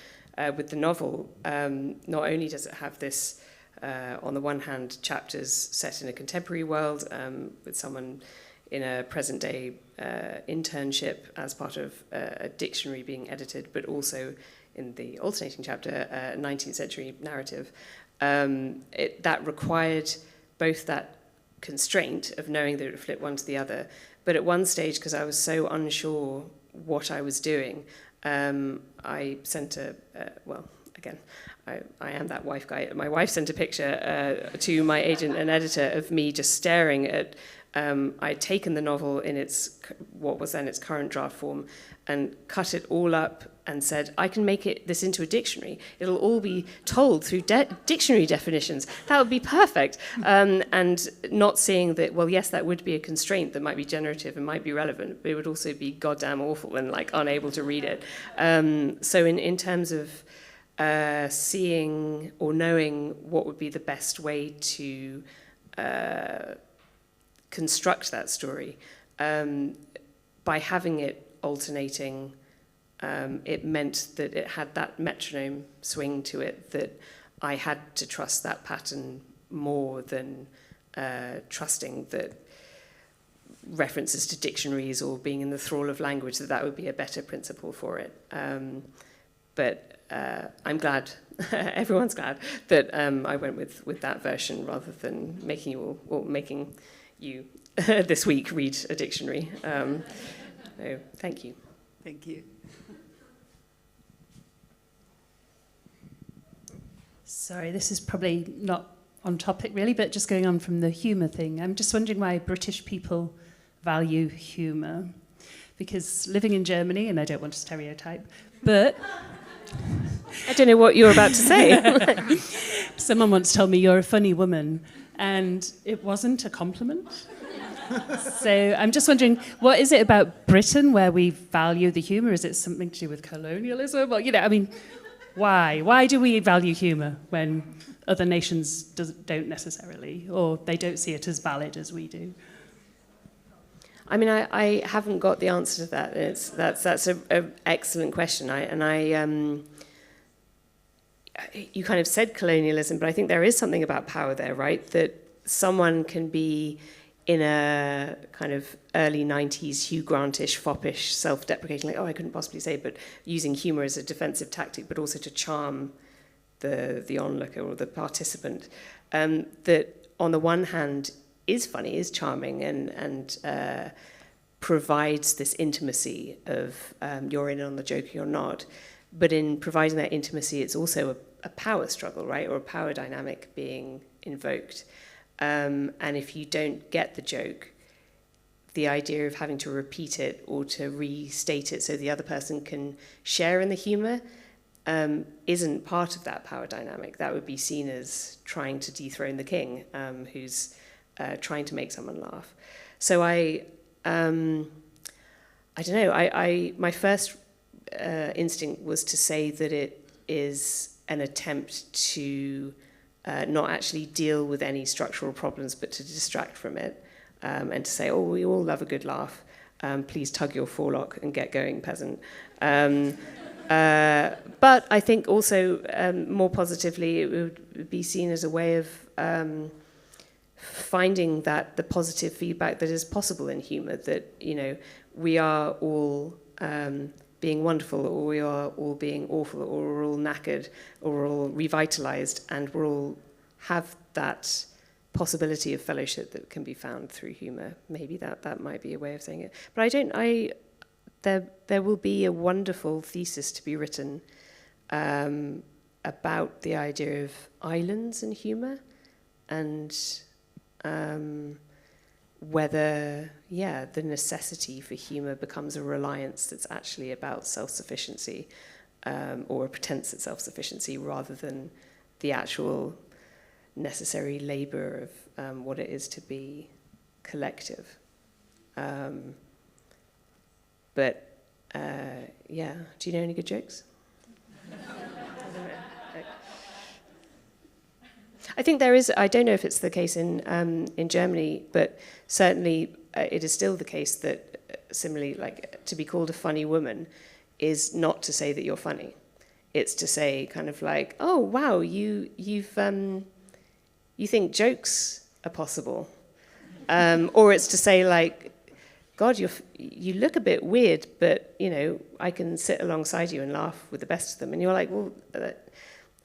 with the novel, not only does it have this, on the one hand, chapters set in a contemporary world with someone in a present-day internship as part of a dictionary being edited, but also in the alternating chapter, 19th century narrative, that required both that constraint of knowing that it would flip one to the other, but at one stage, because I was so unsure what I was doing, I sent I am that wife guy. My wife sent a picture to my agent and editor of me just staring at, I'd taken the novel in what was then its current draft form and cut it all up and said, I can make this into a dictionary. It'll all be told through dictionary definitions. That would be perfect. And not seeing that, well, yes, that would be a constraint that might be generative and might be relevant, but it would also be goddamn awful and like unable to read it. So in terms of seeing or knowing what would be the best way to construct that story, by having it alternating, it meant that it had that metronome swing to it, that I had to trust that pattern more than trusting that references to dictionaries or being in the thrall of language, that would be a better principle for it. But I'm glad, everyone's glad, that I went with that version rather than making you this week read a dictionary. So thank you.
Thank you.
Sorry, this is probably not on topic really, but just going on from the humour thing. I'm just wondering why British people value humour. Because living in Germany, and I don't want to stereotype, but...
I don't know what you're about to say.
Someone once told me, you're a funny woman, and it wasn't a compliment. So I'm just wondering, what is it about Britain where we value the humour? Is it something to do with colonialism? Well, why? Why do we value humour when other nations don't necessarily, or they don't see it as valid as we do?
I mean, I haven't got the answer to that. That's an excellent question. You kind of said colonialism, but I think there is something about power there, right? That someone can be in a kind of early 90s Hugh Grantish, foppish, self-deprecating, like, oh, I couldn't possibly say, but using humour as a defensive tactic, but also to charm the onlooker or the participant, that on the one hand is funny, is charming, and provides this intimacy of you're in on the joke, you're not. But in providing that intimacy, it's also a power struggle, right, or a power dynamic being invoked. And if you don't get the joke, the idea of having to repeat it or to restate it so the other person can share in the humour isn't part of that power dynamic. That would be seen as trying to dethrone the king, who's trying to make someone laugh. So I don't know. My first instinct was to say that it is an attempt to not actually deal with any structural problems, but to distract from it, and to say, oh, we all love a good laugh. please tug your forelock and get going, peasant. But I think also more positively, it would be seen as a way of finding the positive feedback that is possible in humour, that, you know, we are all being wonderful, or we are all being awful, or we're all knackered, or we're all revitalised, and we're all have that possibility of fellowship that can be found through humour. Maybe that might be a way of saying it. But there will be a wonderful thesis to be written about the idea of islands and humour, and whether, the necessity for humour becomes a reliance that's actually about self-sufficiency, or a pretense at self-sufficiency, rather than the actual necessary labour of what it is to be collective. But do you know any good jokes? I think there is. I don't know if it's the case in Germany, but certainly it is still the case that similarly, like, to be called a funny woman is not to say that you're funny. It's to say kind of like, oh wow, you think jokes are possible, or it's to say like, God, you look a bit weird, but, you know, I can sit alongside you and laugh with the best of them. And you're like, well,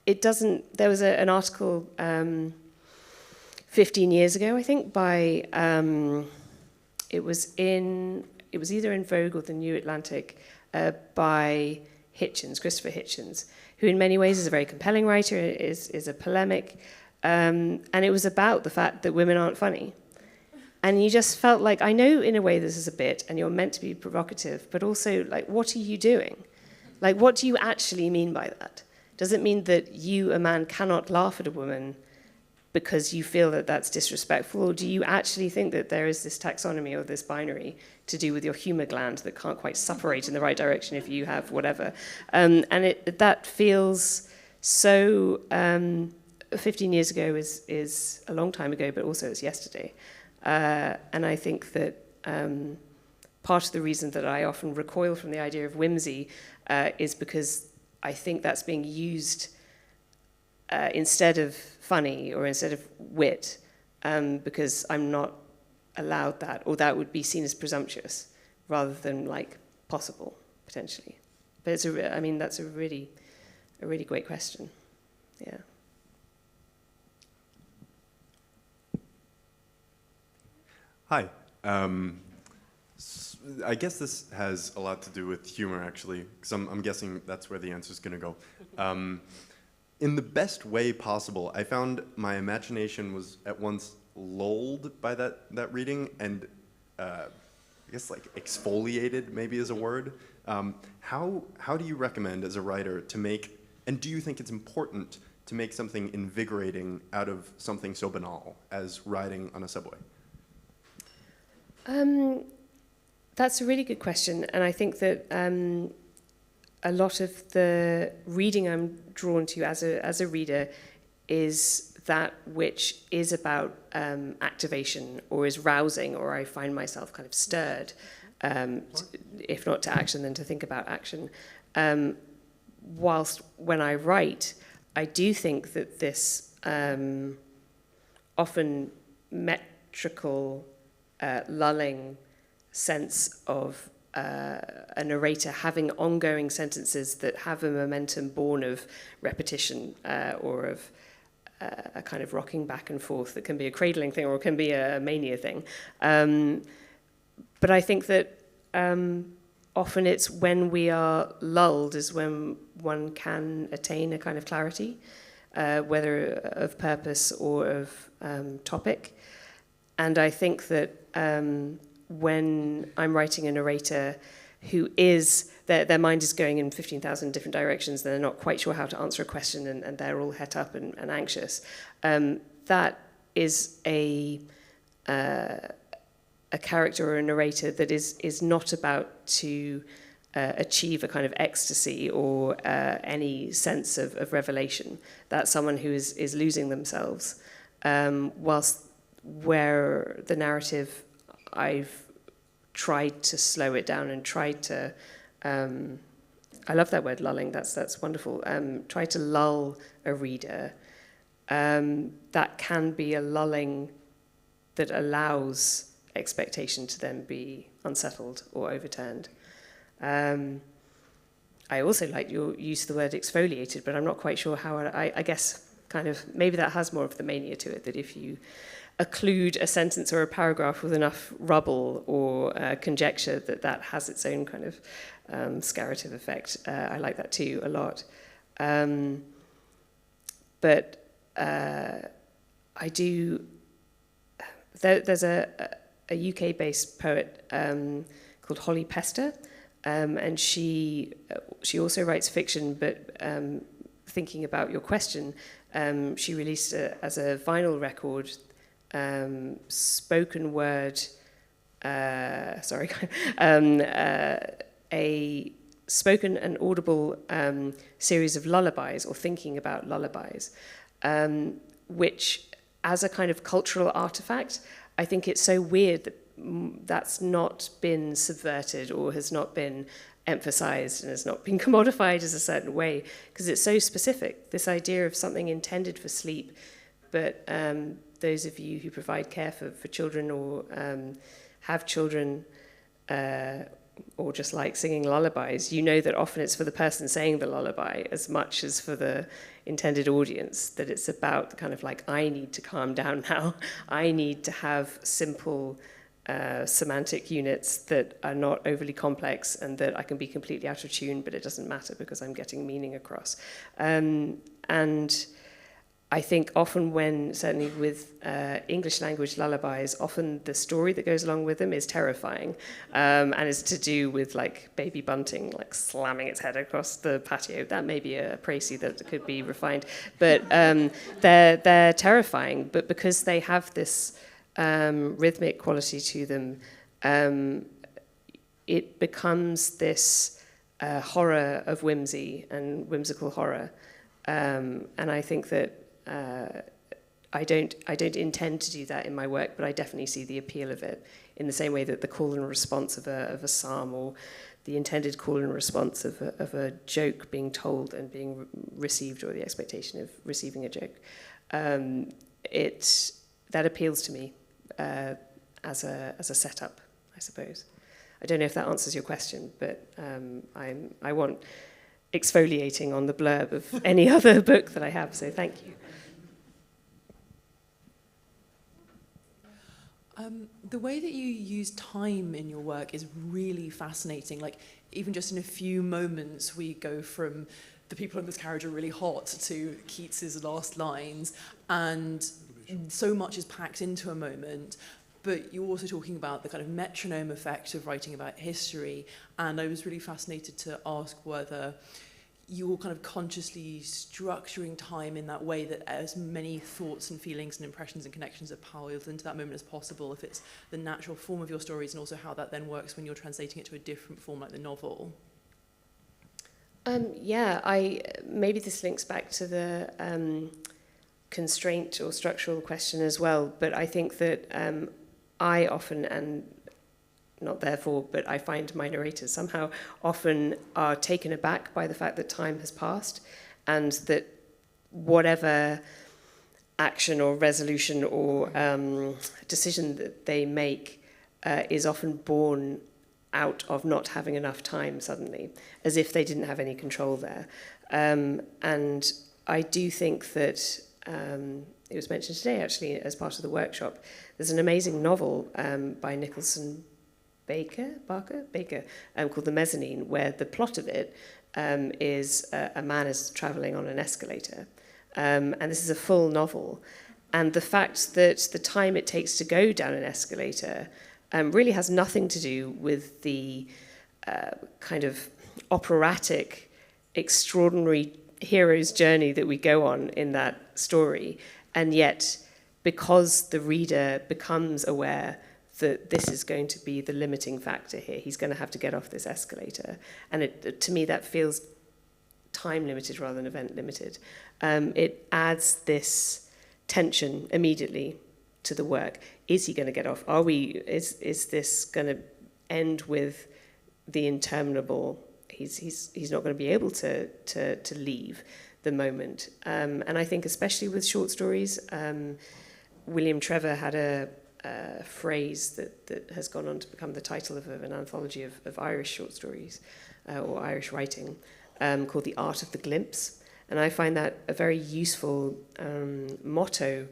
it doesn't. There was an article 15 years ago, I think, by it was either in Vogue or the New Atlantic, by Christopher Hitchens, who in many ways is a very compelling writer, is a polemic, and it was about the fact that women aren't funny. And you just felt like, I know in a way this is a bit, and you're meant to be provocative, but also, like, what are you doing? Like, what do you actually mean by that? Does it mean that you, a man, cannot laugh at a woman because you feel that that's disrespectful? Or do you actually think that there is this taxonomy or this binary to do with your humour gland that can't quite separate in the right direction if you have whatever? And that feels so... 15 years ago is a long time ago, but also it's yesterday. And I think that part of the reason that I often recoil from the idea of whimsy is because I think that's being used instead of funny or instead of wit, because I'm not allowed that, or that would be seen as presumptuous rather than like possible potentially. But that's a really great question. Yeah.
Hi. I guess this has a lot to do with humor, actually, because I'm guessing that's where the answer is going to go. In the best way possible, I found my imagination was at once lulled by that reading and I guess like exfoliated maybe is a word. How do you recommend as a writer to make, and do you think it's important to make something invigorating out of something so banal as riding on a subway?
That's a really good question, and I think that a lot of the reading I'm drawn to as a reader is that which is about activation or is rousing, or I find myself kind of stirred, if not to action, then to think about action. Whilst when I write, I do think that this often metrical, lulling sense of a narrator having ongoing sentences that have a momentum born of repetition or of a kind of rocking back and forth that can be a cradling thing or can be a mania thing. But I think that often it's when we are lulled is when one can attain a kind of clarity, whether of purpose or of topic. And I think that when I'm writing a narrator who is, their mind is going in 15,000 different directions, they're not quite sure how to answer a question and they're all het up and anxious, that is a character or a narrator that is not about to achieve a kind of ecstasy or any sense of revelation. That's someone who is losing themselves, whilst where the narrative I've tried to slow it down and tried to, I love that word, lulling, that's wonderful, try to lull a reader, that can be a lulling that allows expectation to then be unsettled or overturned. I also like your use of the word exfoliated, but I'm not quite sure how, I guess kind of, maybe that has more of the mania to it, that if you occlude a sentence or a paragraph with enough rubble or conjecture, that has its own kind of scarative effect. I like that too a lot. But I do, there's a UK-based poet called Holly Pester, and she also writes fiction, but thinking about your question, she released as a vinyl record spoken word, a spoken and audible series of lullabies, or thinking about lullabies, which as a kind of cultural artifact, I think it's so weird that that's not been subverted or has not been emphasized and has not been commodified as a certain way, because it's so specific, this idea of something intended for sleep, but those of you who provide care for children or have children or just like singing lullabies, you know that often it's for the person saying the lullaby as much as for the intended audience, that it's about the kind of like, I need to calm down now, I need to have simple semantic units that are not overly complex and that I can be completely out of tune, but it doesn't matter because I'm getting meaning across. And I think often when, certainly with English language lullabies, often the story that goes along with them is terrifying, and is to do with like baby bunting, like slamming its head across the patio. That may be a précis that could be refined, but they're terrifying. But because they have this rhythmic quality to them, it becomes this horror of whimsy and whimsical horror. And I think that I don't intend to do that in my work, but I definitely see the appeal of it in the same way that the call and response of a psalm, or the intended call and response of a joke being told and being received, or the expectation of receiving a joke. That appeals to me as a setup, I suppose. I don't know if that answers your question, but I want exfoliating on the blurb of any other book that I have, so thank you.
The way that you use time in your work is really fascinating. Like, even just in a few moments, we go from the people in this carriage are really hot to Keats's last lines, and so much is packed into a moment. But you're also talking about the kind of metronome effect of writing about history, and I was really fascinated to ask whether you're kind of consciously structuring time in that way that as many thoughts and feelings and impressions and connections are piled into that moment as possible, if it's the natural form of your stories, and also how that then works when you're translating it to a different form like the novel. Maybe this links back to the constraint or structural question as well, but I think that I often, and not therefore, but I find my narrators somehow often are taken aback by the fact that time has passed, and that whatever action or resolution or decision that they make is often born out of not having enough time suddenly, as if they didn't have any control there. And I do think that, it was mentioned today actually as part of the workshop, there's an amazing novel by Nicholson Baker, called The Mezzanine, where the plot of it is a man is travelling on an escalator. And this is a full novel. And the fact that the time it takes to go down an escalator really has nothing to do with the kind of operatic, extraordinary hero's journey that we go on in that story. And yet, because the reader becomes aware that this is going to be the limiting factor here, he's going to have to get off this escalator. And to me, that feels time limited rather than event limited. It adds this tension immediately to the work. Is he going to get off? Is this going to end with the interminable. He's not going to be able to leave the moment. And I think especially with short stories, William Trevor had a phrase that has gone on to become the title of an anthology of Irish short stories or Irish writing called The Art of the Glimpse. And I find that a very useful motto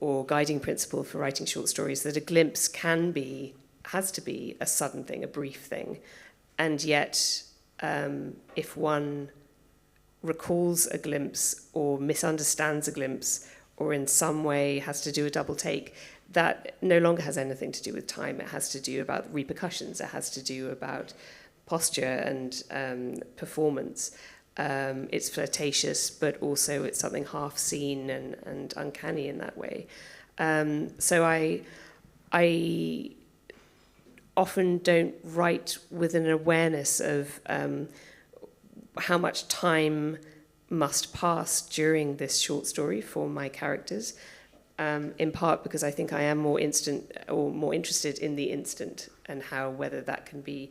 or guiding principle for writing short stories, that a glimpse has to be a sudden thing, a brief thing. And yet, if one recalls a glimpse or misunderstands a glimpse or in some way has to do a double take, that no longer has anything to do with time. It has to do about repercussions. It has to do about posture and performance. It's flirtatious, but also it's something half seen and uncanny in that way. So I often don't write with an awareness of how much time must pass during this short story for my characters, in part because I think I am more interested in the instant and whether that can be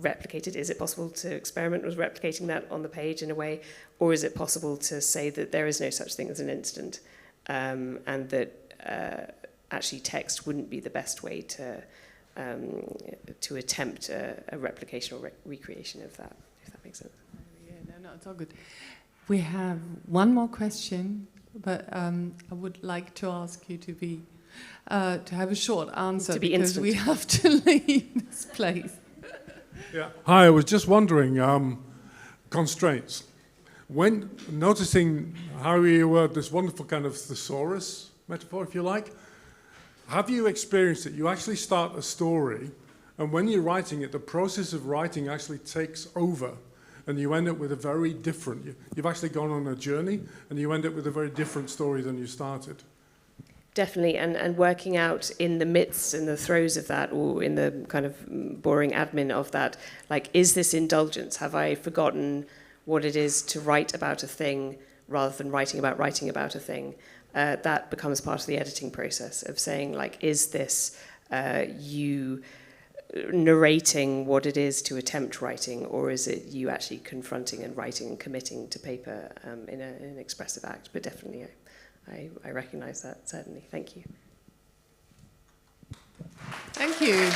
replicated. Is it possible to experiment with replicating that on the page in a way, or is it possible to say that there is no such thing as an instant, and that actually text wouldn't be the best way to attempt a replication or recreation of that, if that makes sense.
Yeah, no, it's all good. We have one more question, but I would like to ask you to have a short answer
To be
because
instant.
we have to leave this place.
Yeah. Hi, I was just wondering, constraints. When noticing how you were this wonderful kind of thesaurus metaphor, if you like, have you experienced it? You actually start a story, and when you're writing it, the process of writing actually takes over, and you end up with a very different, you've actually gone on a journey, and you end up with a very different story than you started.
Definitely, and working out in the midst and the throes of that, or in the kind of boring admin of that, like, is this indulgence? Have I forgotten what it is to write about a thing rather than writing about a thing? That becomes part of the editing process of saying, like, is this you narrating what it is to attempt writing, or is it you actually confronting and writing and committing to paper in an expressive act? But definitely, I recognise that, certainly. Thank you.
Thank you.